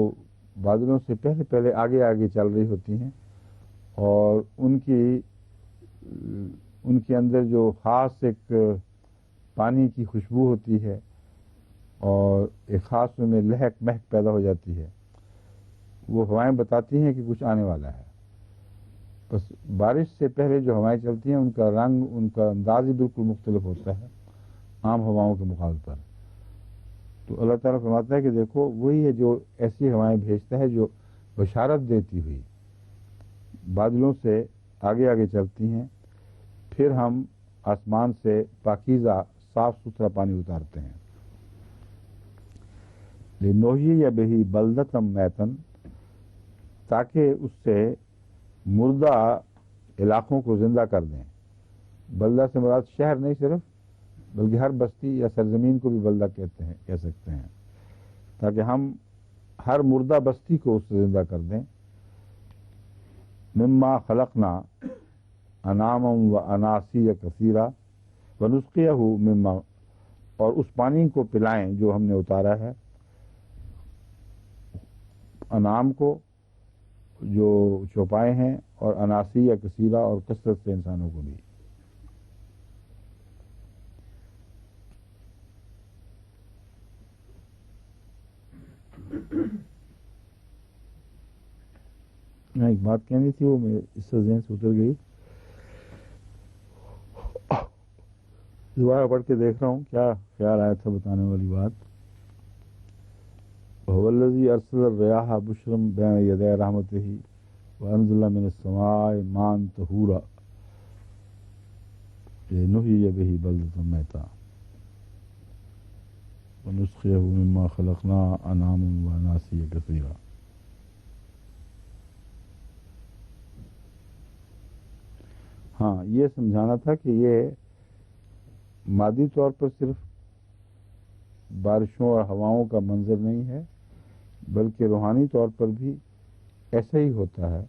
بادلوں سے پہلے پہلے آگے آگے چل رہی ہوتی ہیں، اور ان کے اندر جو خاص ایک پانی کی خوشبو ہوتی ہے اور ایک خاص ان میں لہک مہک پیدا ہو جاتی ہے. وہ ہوائیں بتاتی ہیں کہ کچھ آنے والا ہے. بس بارش سے پہلے جو ہوائیں چلتی ہیں ان کا رنگ، ان کا انداز ہی بالکل مختلف ہوتا ہے عام ہواؤں کے مقابلے پر. تو اللہ تعالیٰ فرماتا ہے کہ دیکھو وہی ہے جو ایسی ہوائیں بھیجتا ہے جو بشارت دیتی ہوئی بادلوں سے آگے آگے چلتی ہیں، پھر ہم آسمان سے پاکیزہ صاف ستھرا پانی اتارتے ہیں۔ لنحیی بہ بلدۃ میتا، تاکہ اس سے مردہ علاقوں کو زندہ کر دیں۔ بلدہ سے مراد شہر نہیں صرف، بلکہ ہر بستی یا سرزمین کو بھی بلدہ کہہ سکتے ہیں، تاکہ ہم ہر مردہ بستی کو اس سے زندہ کر دیں۔ مما خلقنا انعاما و اناسیا کثیرا ونسقیہ مما، اور اس پانی کو پلائیں جو ہم نے اتارا ہے انعام کو جو چوپائے ہیں، اور اناسیہ کثیرا، اور کثرت سے انسانوں کو بھی۔ میں ایک بات کہنی تھی، وہ میں اس سے ذہن سے اتر گئی، دوبارہ پڑھ کے دیکھ رہا ہوں کیا خیال آیا تھا بتانے والی بات۔ وَهُوَ الَّذِي أَرْسَلَ الرِّيَاحَ بُشْرًا بَيْنَ يَدَيْ رَحْمَتِهِ وَأَنزَلَ مِنَ السَّمَاءِ مَاءً طَهُورًا لِنُحْيِيَ بِهِ بَلْدَةً مَيْتًا وَنُسْقِيَهُ مِمَّا خَلَقْنَا أَنْعَامًا وَأَنَاسِيَّ كَثِيرًا۔ ہاں، یہ سمجھانا تھا کہ یہ مادی طور پر صرف بارشوں اور ہواؤں کا منظر نہیں ہے، بلکہ روحانی طور پر بھی ایسا ہی ہوتا ہے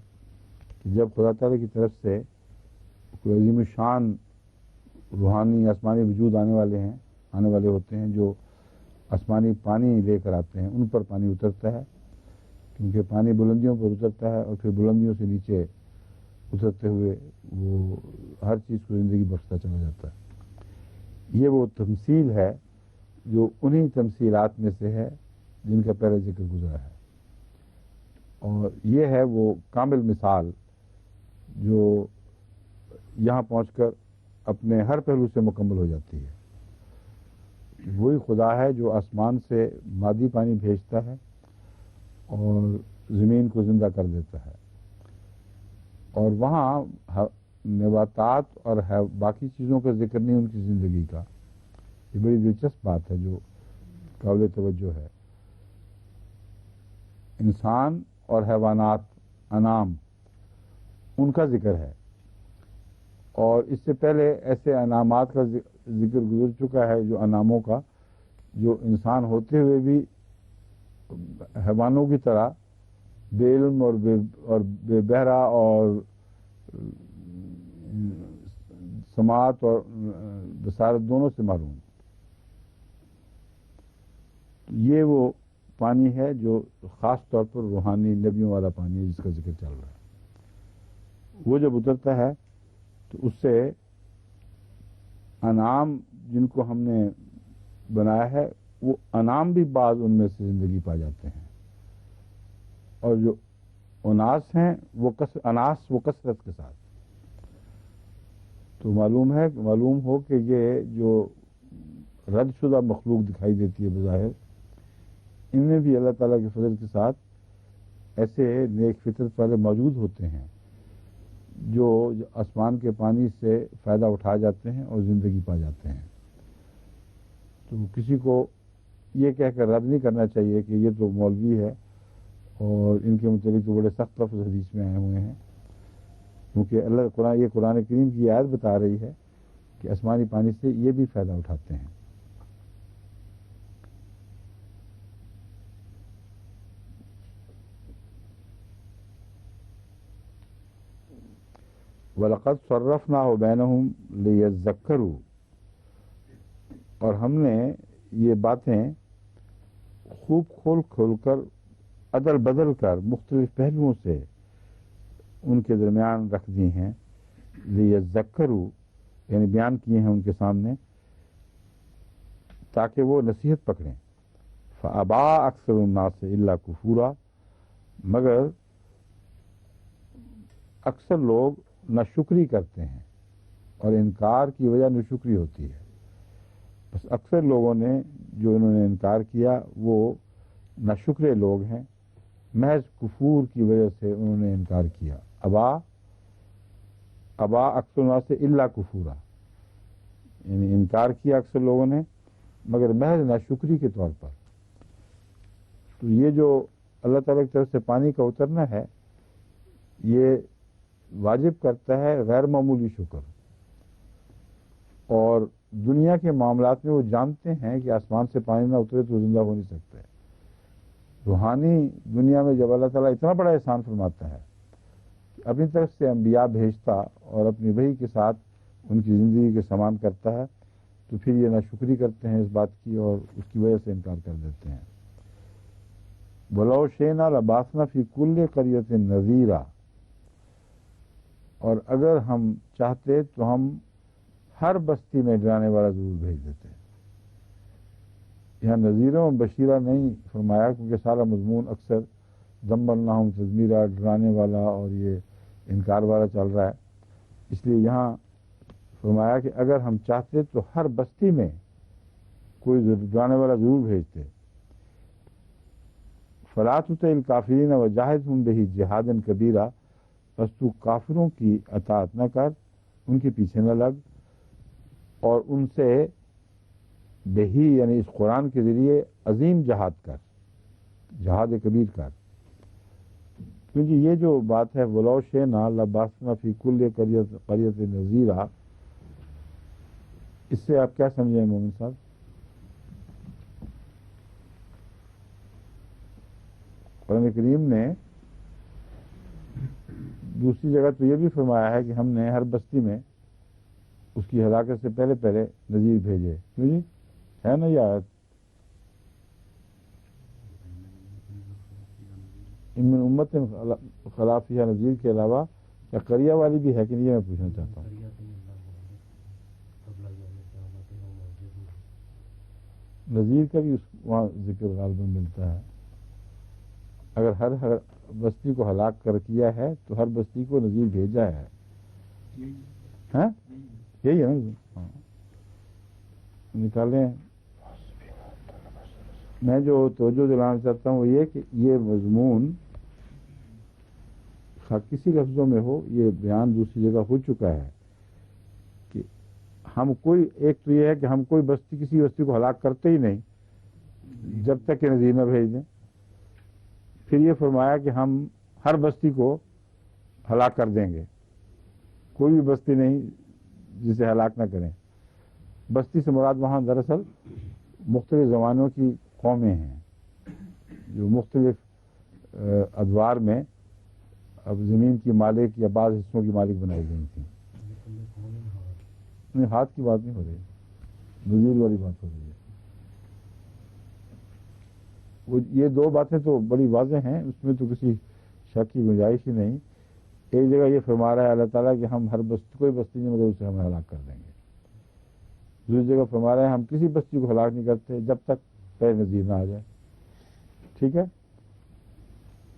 کہ جب خدا تعالیٰ کی طرف سے کوئی عظیم شان روحانی آسمانی وجود آنے والے ہوتے ہیں، جو آسمانی پانی لے کر آتے ہیں، ان پر پانی اترتا ہے، کیونکہ پانی بلندیوں پر اترتا ہے اور پھر بلندیوں سے نیچے اترتے ہوئے وہ ہر چیز کو زندگی بخشتا چلا جاتا ہے۔ یہ وہ تمثیل ہے جو انہی تمثیلات میں سے ہے جن کا پہلے ذکر گزرا ہے، اور یہ ہے وہ کامل مثال جو یہاں پہنچ کر اپنے ہر پہلو سے مکمل ہو جاتی ہے۔ وہی خدا ہے جو آسمان سے مادی پانی بھیجتا ہے اور زمین کو زندہ کر دیتا ہے، اور وہاں نباتات اور باقی چیزوں کا ذکر نہیں ان کی زندگی کا۔ یہ بڑی دلچسپ بات ہے جو قابل توجہ ہے۔ انسان اور حیوانات، انعام، ان کا ذکر ہے، اور اس سے پہلے ایسے انعامات کا ذکر گزر چکا ہے، جو انعاموں کا جو انسان ہوتے ہوئے بھی حیوانوں کی طرح بے علم اور بے بہرا اور سماعت اور بصارت دونوں سے محروم۔ یہ وہ پانی ہے جو خاص طور پر روحانی نبیوں والا پانی ہے جس کا ذکر چل رہا ہے۔ وہ جب اترتا ہے تو اس سے انعام جن کو ہم نے بنایا ہے، وہ انعام بھی بعض ان میں سے زندگی پا جاتے ہیں، اور جو اناس ہیں وہ کثرت کے ساتھ۔ تو معلوم ہو کہ یہ جو رد شدہ مخلوق دکھائی دیتی ہے بظاہر، ان میں بھی اللہ تعالیٰ کے فضل کے ساتھ ایسے نیک فطرت والے موجود ہوتے ہیں جو آسمان کے پانی سے فائدہ اٹھا جاتے ہیں اور زندگی پا جاتے ہیں۔ تو کسی کو یہ کہہ کر رد نہیں کرنا چاہیے کہ یہ تو مولوی ہے اور ان کے متعلق تو بڑے سخت لفظ حدیث میں آئے ہوئے ہیں، کیونکہ یہ قرآن کریم کی آیت بتا رہی ہے کہ آسمانی پانی سے یہ بھی فائدہ اٹھاتے ہیں۔ وَلَقَدْ صَرَّفْنَاهُ بَيْنَهُمْ لِيَذَّكَّرُوا، اور ہم نے یہ باتیں خوب کھول کر عدل بدل کر مختلف پہلوؤں سے ان کے درمیان رکھ دی ہیں۔ لِيَذَّكَّرُوا یعنی بیان کیے ہیں ان کے سامنے تاکہ وہ نصیحت پکڑیں۔ فَأَبَىٰ أَكْثَرُ النَّاسِ إِلَّا كُفُورًا، مگر اکثر لوگ ناشکری کرتے ہیں، اور انکار کی وجہ ناشکری ہوتی ہے۔ بس اکثر لوگوں نے جو انہوں نے انکار کیا وہ ناشکرے لوگ ہیں، محض کفور کی وجہ سے انہوں نے انکار کیا۔ ابا اکثر الناس سے الا کفورا، یعنی انکار کیا اکثر لوگوں نے مگر محض ناشکری کے طور پر۔ تو یہ جو اللہ تعالیٰ کی طرف سے پانی کا اترنا ہے یہ واجب کرتا ہے غیر معمولی شکر، اور دنیا کے معاملات میں وہ جانتے ہیں کہ آسمان سے پانی نہ اترے تو زندہ ہو نہیں سکتے۔ روحانی دنیا میں جب اللہ تعالیٰ اتنا بڑا احسان فرماتا ہے کہ اپنی طرف سے انبیاء بھیجتا اور اپنی وحی کے ساتھ ان کی زندگی کے سامان کرتا ہے، تو پھر یہ ناشکری کرتے ہیں اس بات کی اور اس کی وجہ سے انکار کر دیتے ہیں۔ وَلَوْ شِئْنَا لَبَعَثْنَا فِي كُلِّ قَرْيَةٍ نَذِيرًا، اور اگر ہم چاہتے تو ہم ہر بستی میں ڈرانے والا ضرور بھیج دیتے۔ یہاں نذیروں بشیرہ نہیں فرمایا کیونکہ سارا مضمون اکثر دمرناہم تذمیرہ، ڈرانے والا اور یہ انکار والا چل رہا ہے، اس لیے یہاں فرمایا کہ اگر ہم چاہتے تو ہر بستی میں کوئی ڈرانے والا ضرور بھیجتے۔ فَلَا تُطِعِ الْكَافِرِينَ وَجَاهِدْهُمْ بِهِ جِهَادًا كَبِيرًا، بس تو کافروں کی اطاعت نہ کر، ان کے پیچھے نہ لگ، اور ان سے بہی یعنی اس قرآن کے ذریعے عظیم جہاد کر، جہاد کبیر کر۔ کیونکہ یہ جو بات ہے وَلَوْ شِئْنَا لَبَعَثْنَا فِي كُلِّ قَرْيَةٍ نَذِيرًا، اس سے آپ کیا سمجھیں مومن صاحب؟ قرآن کریم نے دوسری جگہ تو یہ بھی فرمایا ہے کہ ہم نے ہر بستی میں اس کی ہلاکت سے پہلے پہلے نذیر بھیجے۔ کیوں جی؟ ہے نا یہ آیت؟ ان من امت خلا فیہا نذیر کے علاوہ کیا قریہ والی بھی ہے کہ نہیں، یہ میں پوچھنا چاہتا ہوں۔ نذیر کا بھی وہاں ذکر غالباً ملتا ہے۔ اگر ہر بستی کو ہلاک کر کیا ہے تو ہر بستی کو نذیر بھیجا ہے، ہاں یہی ہے نا؟ ہاں نکالیں۔ میں جو توجہ دلانا چاہتا ہوں وہ یہ کہ یہ مضمون کسی لفظوں میں ہو، یہ بیان دوسری جگہ ہو چکا ہے کہ ہم کوئی، ایک تو یہ ہے کہ ہم کوئی بستی کسی بستی کو ہلاک کرتے ہی نہیں جب تک کہ نذیر نہ بھیج دیں۔ پھر یہ فرمایا کہ ہم ہر بستی کو ہلاک کر دیں گے، کوئی بھی بستی نہیں جسے ہلاک نہ کریں۔ بستی سے مراد وہاں دراصل مختلف زمانوں کی قومیں ہیں جو مختلف ادوار میں اب زمین کی مالک یا بعض حصوں کی مالک بنائی گئی تھیں۔ نہیں، ہاتھ کی بات نہیں ہو رہی، نذیر والی بات ہو رہی ہے۔ وہ یہ دو باتیں تو بڑی واضح ہیں، اس میں تو کسی شک کی گنجائش ہی نہیں۔ ایک جگہ یہ فرما رہا ہے اللہ تعالیٰ کہ ہم ہر بستی، کوئی بستی نہیں مگر اسے ہم ہلاک کر دیں گے۔ دوسری جگہ فرما رہے ہیں ہم کسی بستی کو ہلاک نہیں کرتے جب تک پہلے نذیر نہ آ جائے۔ ٹھیک ہے،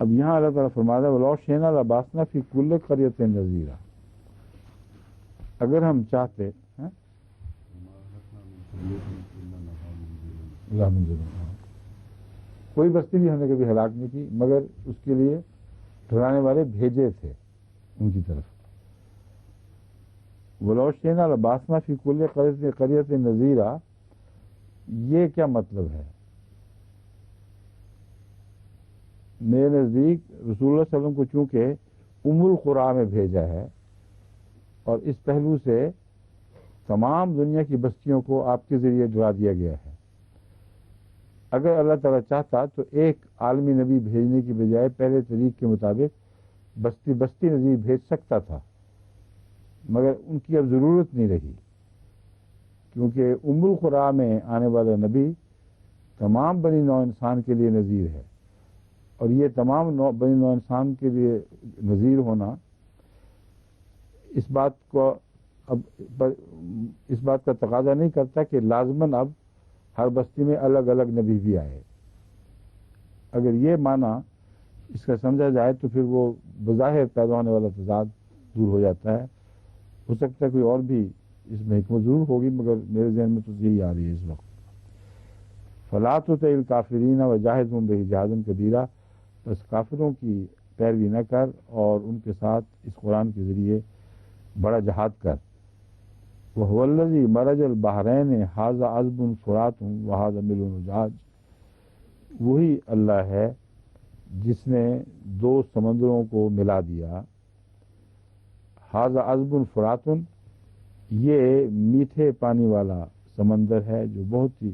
اب یہاں اللہ تعالیٰ فرما رہا ہے وَلَوْ شِئْنَا لَبَعَثْنَا فِي كُلِّ قَرْيَةٍ نَذِيرًا، اگر ہم چاہتے کوئی بستی بھی ہم نے کبھی ہلاک نہیں کی مگر اس کے لیے ڈرانے والے بھیجے تھے ان کی طرف۔ وَلَوْ شِئْنَا لَبَعَثْنَا فِي كُلِّ قَرْيَةٍ نَذِيرًا، یہ کیا مطلب ہے؟ میرے نزدیک رسول اللہ صلی اللہ علیہ وسلم کو چونکہ القریٰ میں بھیجا ہے اور اس پہلو سے تمام دنیا کی بستیوں کو آپ کے ذریعے ڈرا دیا گیا ہے۔ اگر اللہ تعالیٰ چاہتا تو ایک عالمی نبی بھیجنے کی بجائے پہلے طریق کے مطابق بستی بستی نذیر بھیج سکتا تھا، مگر ان کی اب ضرورت نہیں رہی، کیونکہ القریٰ میں آنے والا نبی تمام بنی نوع انسان کے لیے نذیر ہے، اور یہ تمام بنی نوع انسان کے لیے نذیر ہونا اس بات کا تقاضا نہیں کرتا کہ لازماً اب ہر بستی میں الگ الگ نبی بھی آئے۔ اگر یہ معنی اس کا سمجھا جائے تو پھر وہ بظاہر پیدا ہونے والا تضاد دور ہو جاتا ہے۔ ہو سکتا ہے کوئی اور بھی اس میں حکمت ضرور ہوگی، مگر میرے ذہن میں تو یہی آ رہی ہے اس وقت. فلا تطع الکافرین وجاہدہم بہ جہادا کبیرا، بس کافروں کی پیروی نہ کر اور ان کے ساتھ اس قرآن کے ذریعے بڑا جہاد کر. وہو الذی مرج البحرین ھذا عذب فرات وھذا ملح اجاج، وہی اللہ ہے جس نے دو سمندروں کو ملا دیا. ھذا عذب فرات، یہ میٹھے پانی والا سمندر ہے جو بہت ہی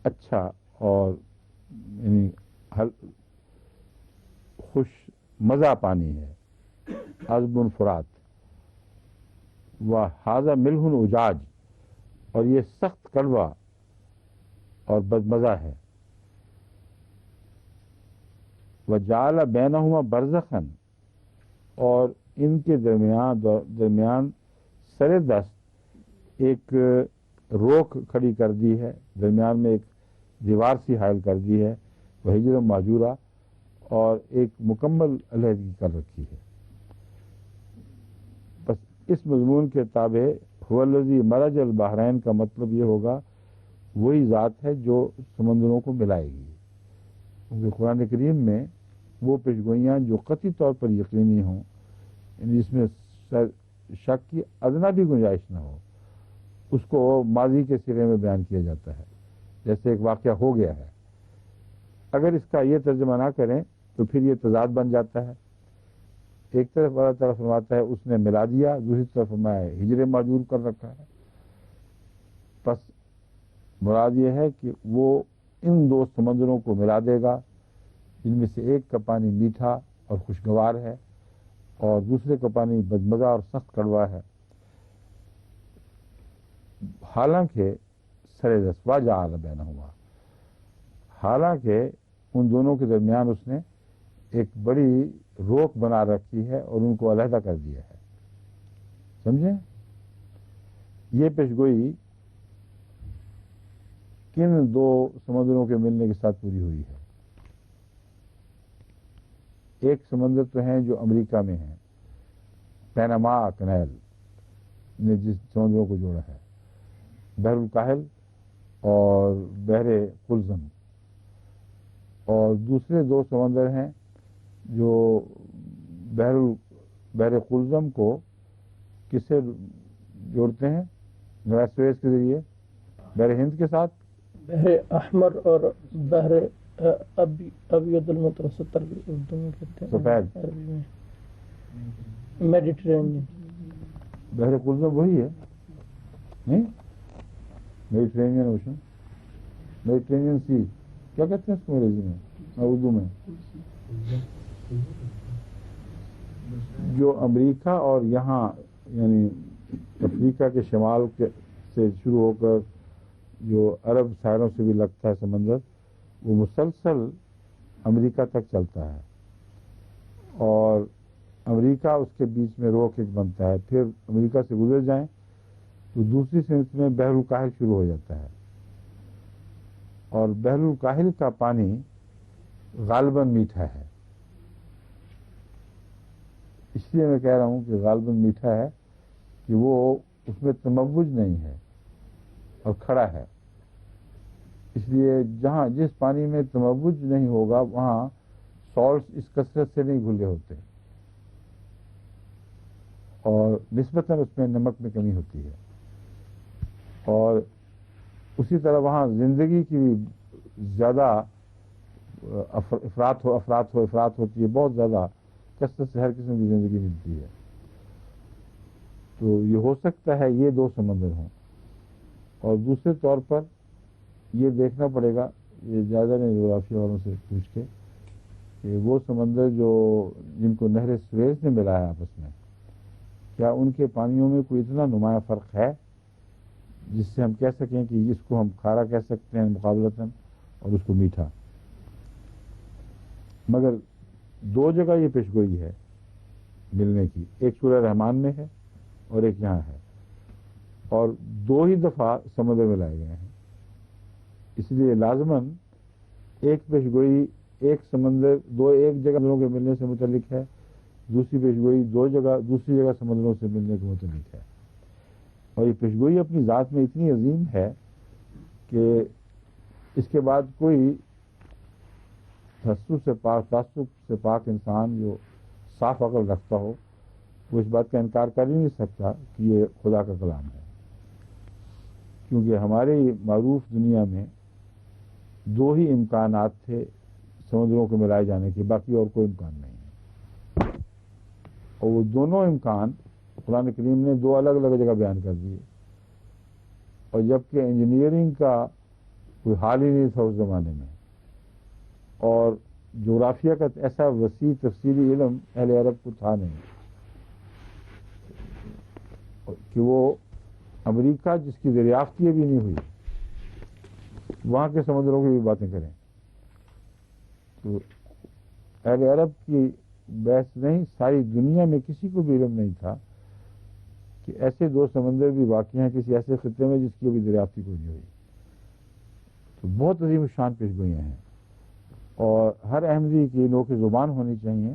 اچھا اور یعنی خوش مزہ پانی ہے. عذب فرات. وھذا ملح اجاج، اور یہ سخت کڑوا اور بدمزہ ہے. وجعل بینہما برزخا، اور ان کے درمیان سر دست ایک روک کھڑی کر دی ہے، درمیان میں ایک دیوار سی حائل کر دی ہے. وحجر ماجورا، اور ایک مکمل علیحدگی کر رکھی ہے. بس اس مضمون کے تابع هو الذی مرج البحرین کا مطلب یہ ہوگا وہی ذات ہے جو سمندروں کو ملائے گی. کیونکہ قرآن کریم میں وہ پیشگوئیاں جو قطعی طور پر یقینی ہوں، یعنی جس میں شک کی ادنا بھی گنجائش نہ ہو، اس کو ماضی کے صیغے میں بیان کیا جاتا ہے، جیسے ایک واقعہ ہو گیا ہے. اگر اس کا یہ ترجمہ نہ کریں تو پھر یہ تضاد بن جاتا ہے. ایک طرف اللہ تعالیٰ فرماتا ہے اس نے ملا دیا، دوسری طرف فرمایا ہجر معجور کر رکھا ہے. بس مراد یہ ہے کہ وہ ان دو سمندروں کو ملا دے گا، جن میں سے ایک کا پانی میٹھا اور خوشگوار ہے اور دوسرے کا پانی بدمزہ اور سخت کڑوا ہے. حالانکہ سر دست وجعل بینہما، حالانکہ ان دونوں کے درمیان اس نے ایک بڑی روک بنا رکھی ہے اور ان کو علیحدہ کر دیا ہے. سمجھیں؟ یہ پیشگوئی کن دو سمندروں کے ملنے کے ساتھ پوری ہوئی ہے؟ ایک سمندر تو ہیں جو امریکہ میں ہیں، پیناما کنال نے جس سمندروں کو جوڑا ہے، بحر الکاہل اور بحر قلزم. اور دوسرے دو سمندر ہیں جو بحر قلزم کو کس سے جوڑتے ہیں؟ سویز کے ذریعے بحر ہند کے ساتھ. بحر احمر اور بحر ابیض المتوسط اردو میں کہتے ہیں، سفید. عربی میں میڈیٹرینین. بحر قلزم وہی ہے نہیں؟ میڈیٹرینین اوشن، میڈیٹرینین سی، کیا کہتے ہیں اس کو انگریزی میں، اردو میں؟ جو امریکہ اور یہاں یعنی افریقہ کے شمال سے شروع ہو کر جو عرب ساحلوں سے بھی لگتا ہے سمندر، وہ مسلسل امریکہ تک چلتا ہے اور امریکہ اس کے بیچ میں روک ایک بنتا ہے. پھر امریکہ سے گزر جائیں تو دوسری سمت میں بحر الکاہل شروع ہو جاتا ہے، اور بحر الکاہل کا پانی غالباً میٹھا ہے. اس لیے میں کہہ رہا ہوں کہ غالباً میٹھا ہے کہ وہ اس میں تموج نہیں ہے اور کھڑا ہے. اس لیے جہاں جس پانی میں تموج نہیں ہوگا وہاں سالٹس اس کثرت سے نہیں گھلے ہوتے اور نسبتاً اس میں نمک میں کمی ہوتی ہے. اور اسی طرح وہاں زندگی کی زیادہ افراد ہوتی ہے، بہت زیادہ کثرت سے ہر قسم کی زندگی ملتی ہے. تو یہ ہو سکتا ہے یہ دو سمندر ہوں. اور دوسرے طور پر یہ دیکھنا پڑے گا، یہ زیادہ نہیں جغرافیہ والوں سے پوچھ کے، کہ وہ سمندر جن کو نہر سویز نے ملایا آپس میں، کیا ان کے پانیوں میں کوئی اتنا نمایاں فرق ہے جس سے ہم کہہ سکیں کہ اس کو ہم کھارا کہہ سکتے ہیں مقابلتاً اور اس کو میٹھا. مگر دو جگہ یہ پیشگوئی ہے ملنے کی، ایک سورہ رحمان میں ہے اور ایک یہاں ہے، اور دو ہی دفعہ سمندر میں لائے گئے ہیں. اس لیے لازماً ایک پیشگوئی ایک سمندر ایک جگہ سمندروں کے ملنے سے متعلق ہے، دوسری پیشگوئی دوسری جگہ سمندروں سے ملنے کے متعلق ہے. اور یہ پیشگوئی اپنی ذات میں اتنی عظیم ہے کہ اس کے بعد کوئی تعصب سے پاک انسان جو صاف عقل رکھتا ہو وہ اس بات کا انکار کر ہی نہیں سکتا کہ یہ خدا کا کلام ہے، کیونکہ ہمارے معروف دنیا میں دو ہی امکانات تھے سمندروں کو ملائے جانے کے، باقی اور کوئی امکان نہیں ہے، اور وہ دونوں امکان قرآن کریم نے دو الگ الگ جگہ بیان کر دیے، اور جبکہ انجینئرنگ کا کوئی حال ہی نہیں تھا اس زمانے میں، اور جغرافیہ کا ایسا وسیع تفصیلی علم اہل عرب کو تھا نہیں کہ وہ امریکہ جس کی دریافت بھی نہیں ہوئی وہاں کے سمندروں کی بھی باتیں کریں، تو اہل عرب کی بحث نہیں، ساری دنیا میں کسی کو بھی علم نہیں تھا کہ ایسے دو سمندر بھی واقع ہیں کسی ایسے خطے میں جس کی ابھی دریافتی کوئی نہیں ہوئی، تو بہت عظیم شان پیش گوئیاں ہیں، اور ہر احمدی کی نوک زبان ہونی چاہیے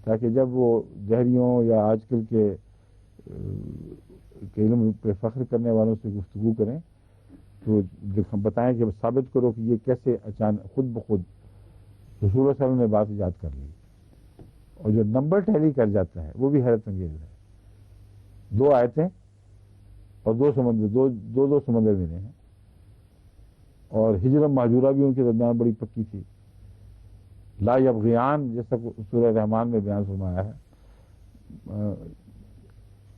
تاکہ جب وہ دہریوں یا آج کل کے علم پہ فخر کرنے والوں سے گفتگو کریں تو بتائیں کہ ثابت کرو کہ یہ کیسے اچانک خود بخود رسول اللہ صلی اللہ علیہ وسلم نے بات ایجاد کر لی، اور جو نمبر ٹیلی کر جاتا ہے وہ بھی حیرت انگیز ہے، 2 آیتیں اور 2 سمندر دو سمندر ملے ہیں، اور ہجر مہجورہ بھی ان کے درمیان بڑی پکی تھی، لا یبغیان جیسا سورہ رحمان میں بیان فرمایا ہے،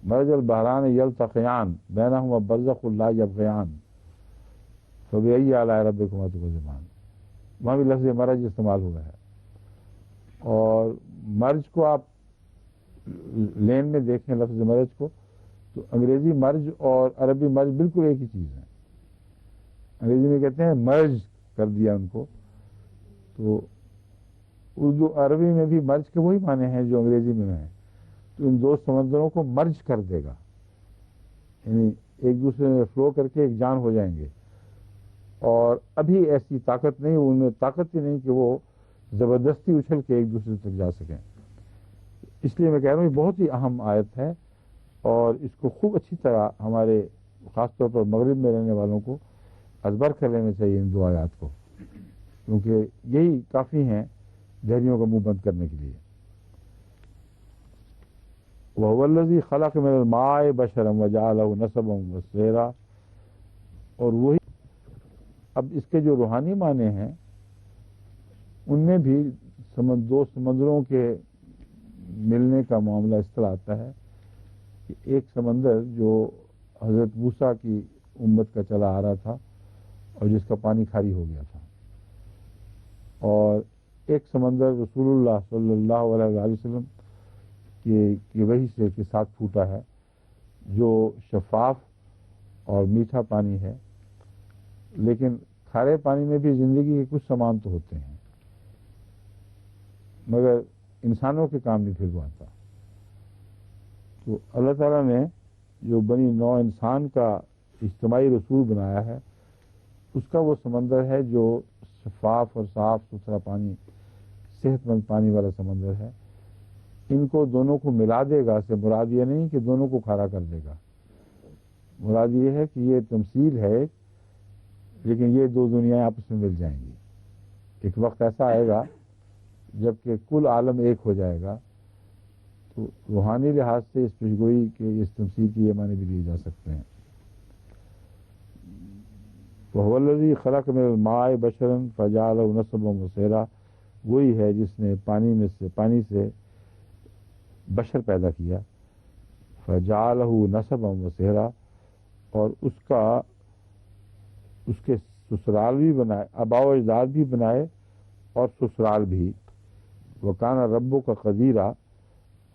مرج البحران یلتقیان بینہما برزخ لا یبغیان فبأی آلاء ربکما تکذبان، وہاں بھی لفظ مرج استعمال ہوا ہے، اور مرج کو آپ لین میں دیکھیں لفظ مرج کو تو انگریزی مرج اور عربی مرج بالکل ایک ہی چیز ہے، انگریزی میں کہتے ہیں مرج کر دیا ان کو، تو اردو عربی میں بھی مرج کے وہی معنی ہیں جو انگریزی میں ہیں، تو ان 2 سمندروں کو مرج کر دے گا، یعنی ایک دوسرے میں فلو کر کے ایک جان ہو جائیں گے، اور ابھی ایسی طاقت نہیں، ان میں طاقت ہی نہیں کہ وہ زبردستی اچھل کے ایک دوسرے تک جا سکیں، اس لیے میں کہہ رہا ہوں یہ بہت ہی اہم آیت ہے، اور اس کو خوب اچھی طرح ہمارے خاص طور پر مغرب میں رہنے والوں کو ازبر کر لینا چاہیے ان 2 آیات کو، کیونکہ یہی کافی ہیں دہریوں کا منہ بند کرنے کے لیے۔ وَهُوَ الَّذِي خَلَقَ مِنَ الْمَاءِ بَشَرًا وَجَعَلَهُ نَسَبًا وَصِهْرًا، اور وہی اب اس کے جو روحانی معنی ہیں ان میں بھی 2 سمندروں کے ملنے کا معاملہ اس طرح آتا ہے کہ ایک سمندر جو حضرت موسیٰ کی امت کا چلا آ رہا تھا اور جس کا پانی کھاری ہو گیا تھا، اور ایک سمندر رسول اللہ صلی اللہ علیہ وسلم کی وحی سے کے ساتھ پھوٹا ہے جو شفاف اور میٹھا پانی ہے، لیکن کھارے پانی میں بھی زندگی کے کچھ سامان تو ہوتے ہیں مگر انسانوں کے کام نہیں پھر پاتا، تو اللہ تعالیٰ نے جو بنی نوع انسان کا اجتماعی رسول بنایا ہے اس کا وہ سمندر ہے جو شفاف اور صاف ستھرا پانی، صحت مند پانی والا سمندر ہے، ان کو دونوں کو ملا دے گا سے مراد یہ نہیں کہ دونوں کو کھارا کر دے گا، مراد یہ ہے کہ یہ تمثیل ہے، لیکن یہ 2 دنیایں آپس میں مل جائیں گی، ایک وقت ایسا آئے گا جب کہ کل عالم ایک ہو جائے گا، تو روحانی لحاظ سے اس پیشگوئی کے اس تمثیل کی یہ معنی بھی لیے جا سکتے ہیں۔ وَهُوَ الَّذِي خَلَقَ مِنَ الْمَاءِ بَشَرًا فَجَعَلَهُ نَسَبًا وَصِهْرًا، وہی ہے جس نے پانی سے بشر پیدا کیا، فَجَعَلَهُ نَسَبًا وَصِهْرًا، اور اس کے سسرال بھی بنائے، آباء و اجداد بھی بنائے اور سسرال بھی، وَكَانَ رَبُّكَ قَدِيرًا،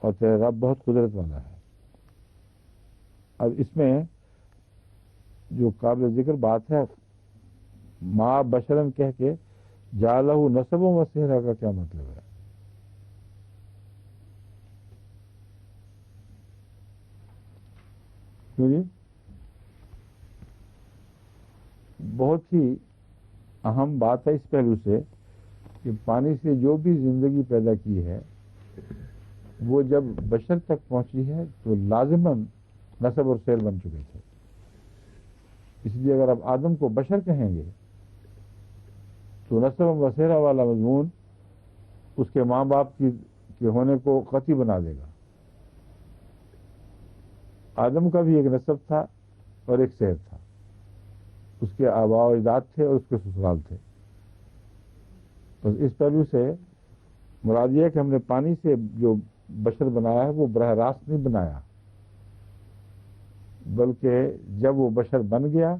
اور تیرا رب بہت قدرت والا ہے۔ اب اس میں جو قابل ذکر بات ہے ماں بشرن کہہ کے جعلہ نسبا و صہرا کا کیا مطلب ہے؟ کیوں جی؟ بہت ہی اہم بات ہے اس پہلو سے کہ پانی سے جو بھی زندگی پیدا کی ہے وہ جب بشر تک پہنچی ہے تو لازماً نسب اور سیر بن چکے تھے، اس لیے اگر آپ آدم کو بشر کہیں گے تو نسب وسیرہ والا مضمون اس کے ماں باپ کے ہونے کو قطعی بنا دے گا. آدم کا بھی ایک نسب تھا اور ایک سیر تھا، اس کے آباء و اجداد تھے اور اس کے سسرال تھے. بس اس پہلو سے مراد یہ ہے کہ ہم نے پانی سے جو بشر بنایا ہے وہ براہ راست نہیں بنایا، بلکہ جب وہ بشر بن گیا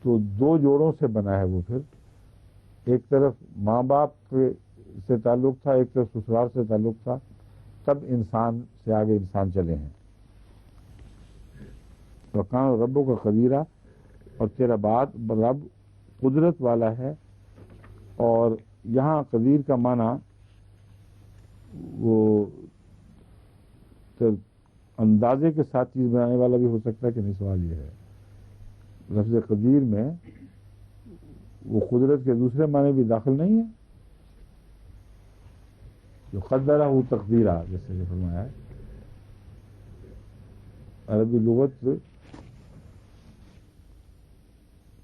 تو دو جوڑوں سے بنا ہے وہ. پھر ایک طرف ماں باپ سے تعلق تھا، ایک طرف سسرال سے تعلق تھا، تب انسان سے آگے انسان چلے ہیں. وکان ربوں کا قدیرہ، اور تیرا بات رب قدرت والا ہے. اور یہاں قدیر کا معنی وہ اندازے کے ساتھ چیز بنانے والا بھی ہو سکتا ہے کہ نہیں. سوال یہ ہے لفظ قدیر میں وہ قدرت کے دوسرے معنی بھی داخل نہیں ہے جو قدرہ ہو تقدیرہ، جیسے کہ فرمایا ہے. عربی لغت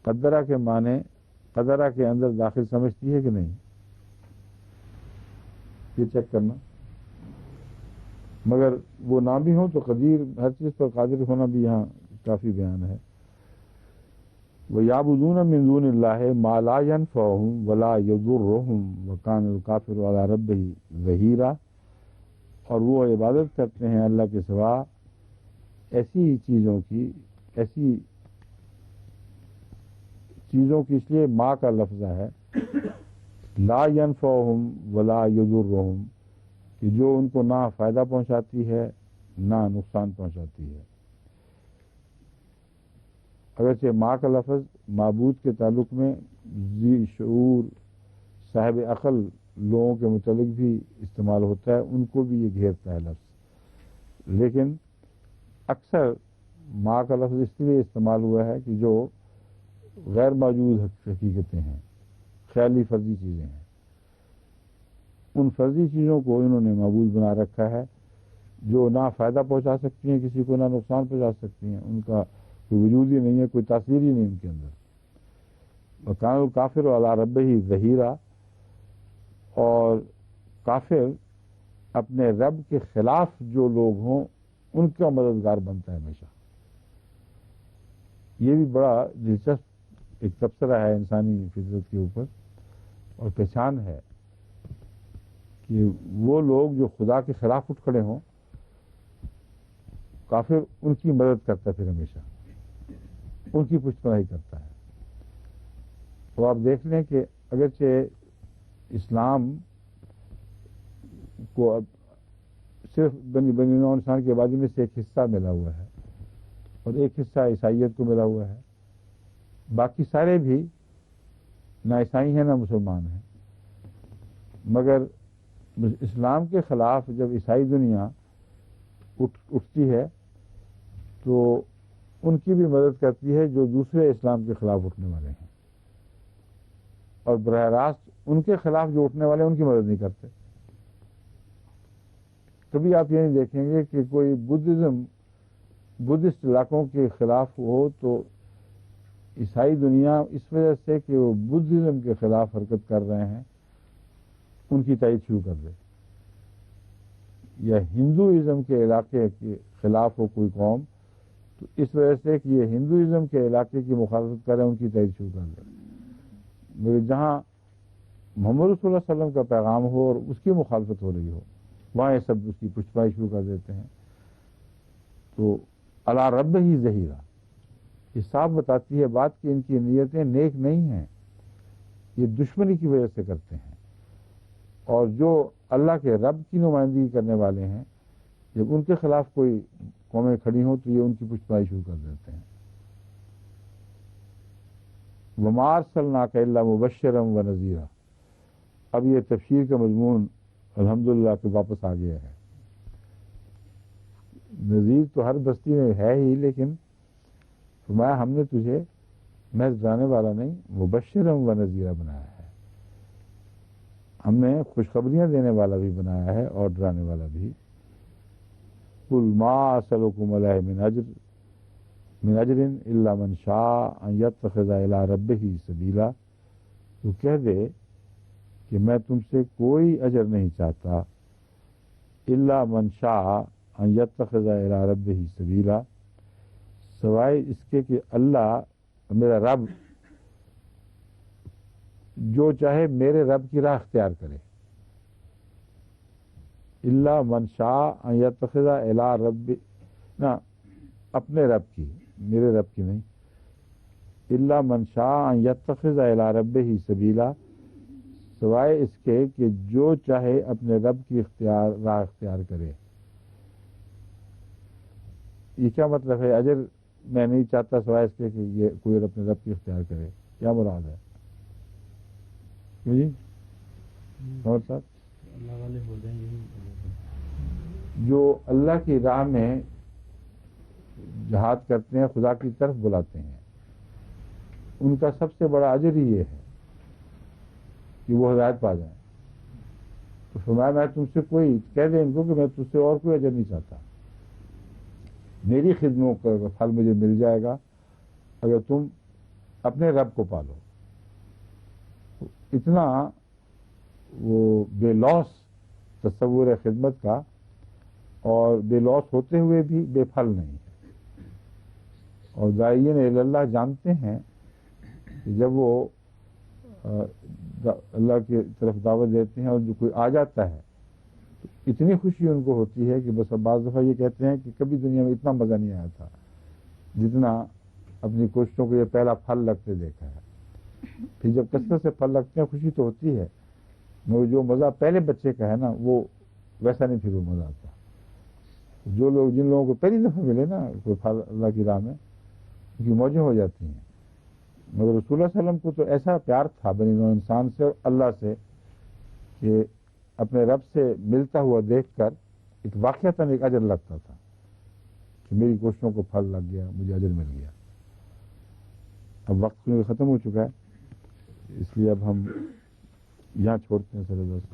قدرہ کے معنی قدرہ کے اندر داخل سمجھتی ہے کہ نہیں، یہ چیک کرنا. مگر وہ نہ بھی ہوں تو قدیر ہر چیز پر قادر ہونا بھی یہاں کافی بیان ہے. وَيَعْبُدُونَ مِن دُونِ اللَّهِ مَا لَا يَنفَعُهُمْ وَلَا يَضُرُّهُمْ وَكَانَ الْكَافِرُ عَلَى رَبِّهِ ظَهِيرًا، اور وہ عبادت کرتے ہیں اللہ کے سوا ایسی چیزوں کی، ایسی چیزوں کی، اس لیے ماں کا لفظ ہے لا ينفعهم ولا يضرهم، کہ جو ان کو نہ فائدہ پہنچاتی ہے نہ نقصان پہنچاتی ہے. اگرچہ ماں کا لفظ معبود کے تعلق میں ذی شعور صاحب عقل لوگوں کے متعلق بھی استعمال ہوتا ہے، ان کو بھی یہ گھیرتا ہے لفظ. لیکن اکثر ماں کا لفظ اس لیے استعمال ہوا ہے کہ جو غیر موجود حقیقتیں ہیں، خیالی فرضی چیزیں ہیں، ان فرضی چیزوں کو انہوں نے معبود بنا رکھا ہے جو نہ فائدہ پہنچا سکتی ہیں کسی کو، نہ نقصان پہنچا سکتی ہیں. ان کا کوئی وجود ہی نہیں ہے، کوئی تاثیر ہی نہیں ان کے اندر. وَكَانَ الْكَافِرُ عَلَى رَبِّهِ ظَهِيرًا، اور کافر اپنے رب کے خلاف جو لوگ ہوں ان کا مددگار بنتا ہے ہمیشہ. یہ بھی بڑا دلچسپ ایک تبصرہ ہے انسانی فطرت کے اوپر، اور پہچان ہے کہ وہ لوگ جو خدا کے خلاف اٹھ کھڑے ہوں کافر ان کی مدد کرتا ہے، پھر ہمیشہ ان کی پشت پناہی کرتا ہے. تو آپ دیکھ لیں کہ اگرچہ اسلام کو اب صرف بنی نوع انسان کی آبادی میں سے ایک حصہ ملا ہوا ہے اور ایک حصہ عیسائیت کو ملا ہوا ہے، باقی سارے بھی نہ عیسائی ہیں نہ مسلمان ہیں. مگر اسلام کے خلاف جب عیسائی دنیا اٹھتی ہے تو ان کی بھی مدد کرتی ہے جو دوسرے اسلام کے خلاف اٹھنے والے ہیں، اور براہ راست ان کے خلاف جو اٹھنے والے ہیں ان کی مدد نہیں کرتے. کبھی آپ یہ نہیں دیکھیں گے کہ کوئی بدھسٹ علاقوں کے خلاف ہو تو عیسائی دنیا اس وجہ سے کہ وہ بدھزم کے خلاف حرکت کر رہے ہیں ان کی تائید شروع کر دے، یا ہندوازم کے علاقے کے خلاف ہو کوئی قوم تو اس وجہ سے کہ یہ ہندوازم کے علاقے کی مخالفت کر رہے ہیں ان کی تائید شروع کر دے. مگر جہاں محمد رسول اللہ صلی اللہ علیہ وسلم کا پیغام ہو اور اس کی مخالفت ہو رہی ہو وہاں یہ سب اس کی پشتپائی شروع کر دیتے ہیں. تو علی رب ہی ظہیرہ، یہ صاف بتاتی ہے بات کہ ان کی نیتیں نیک نہیں ہیں، یہ دشمنی کی وجہ سے کرتے ہیں. اور جو اللہ کے رب کی نمائندگی کرنے والے ہیں جب ان کے خلاف کوئی قومیں کھڑی ہوں تو یہ ان کی پشتپائی شروع کر دیتے ہیں. وَمَا أَرْسَلْنَاكَ إِلَّا مُبَشِّرًا وَنَذِيرًا، اب یہ تفسیر کا مضمون الحمدللہ کہ واپس آ گیا ہے. نذیر تو ہر بستی میں ہے ہی، لیکن فرمایا ہم نے تجھے محض ڈرانے والا نہیں مبشرا و نذیرا بنایا ہے، ہم نے خوشخبریاں دینے والا بھی بنایا ہے اور ڈرانے والا بھی. قل ما اسألکم علیہ من اجر، من اجر الا من شاء ان يتخذ الى ربه سبیلا، تو کہہ دے کہ میں تم سے کوئی اجر نہیں چاہتا، الا من شاء ان يتخذ الى ربه سبیلا، سوائے اس کے کہ اللہ میرا رب جو چاہے میرے رب کی راہ اختیار کرے، الا من شاء ان يتخذ الى رب، نہ اپنے رب کی، میرے رب کی نہیں، الا من شاء ان يتخذ الى ربه سبیلا، سوائے اس کے کہ جو چاہے اپنے رب کی راہ اختیار کرے۔ یہ کیا مطلب ہے؟ اجر میں نہیں چاہتا سوائے اس کے کہ یہ کوئی اپنے رب کی اختیار کرے، کیا مراد ہے؟ کیوں جی اور صاحب؟ اللہ والے ہو جائیں یہی جو اللہ کی راہ میں جہاد کرتے ہیں، خدا کی طرف بلاتے ہیں، ان کا سب سے بڑا اجر ہی یہ ہے کہ وہ ہدایت پا جائیں۔ تو فرمایا میں تم سے کوئی کہہ دیں ان کو کہ میں تم سے اور کوئی اجر نہیں چاہتا، میری خدمتوں کا پھل مجھے مل جائے گا اگر تم اپنے رب کو پالو۔ اتنا وہ بے لوث تصور ہے خدمت کا، اور بے لوث ہوتے ہوئے بھی بے پھل نہیں ہے۔ اور داعین الی اللہ جانتے ہیں کہ جب وہ اللہ کی طرف دعوت دیتے ہیں اور جو کوئی آ جاتا ہے تو اتنی خوشی ان کو ہوتی ہے کہ بس بعض دفعہ یہ کہتے ہیں کہ کبھی دنیا میں اتنا مزہ نہیں آیا تھا جتنا اپنی کوششوں کو یہ پہلا پھل لگتے دیکھا ہے۔ پھر جب کثرت سے پھل لگتے ہیں خوشی تو ہوتی ہے، مگر جو مزہ پہلے بچے کا ہے نا وہ ویسا نہیں پھر وہ مزہ آتا۔ جو لوگ جن لوگوں کو پہلی دفعہ ملے نا کوئی پھل اللہ کی راہ میں، ان کی موجیں ہو جاتی ہیں، مگر رسول اللہ علیہ وسلم کو تو ایسا پیار تھا بنی نوع انسان سے اور اللہ سے کہ اپنے رب سے ملتا ہوا دیکھ کر ایک واقعتاً ایک اجر لگتا تھا کہ میری کوششوں کو پھل لگ گیا، مجھے اجر مل گیا۔ اب وقت ختم ہو چکا ہے، اس لیے اب ہم یہاں چھوڑتے ہیں سر بس۔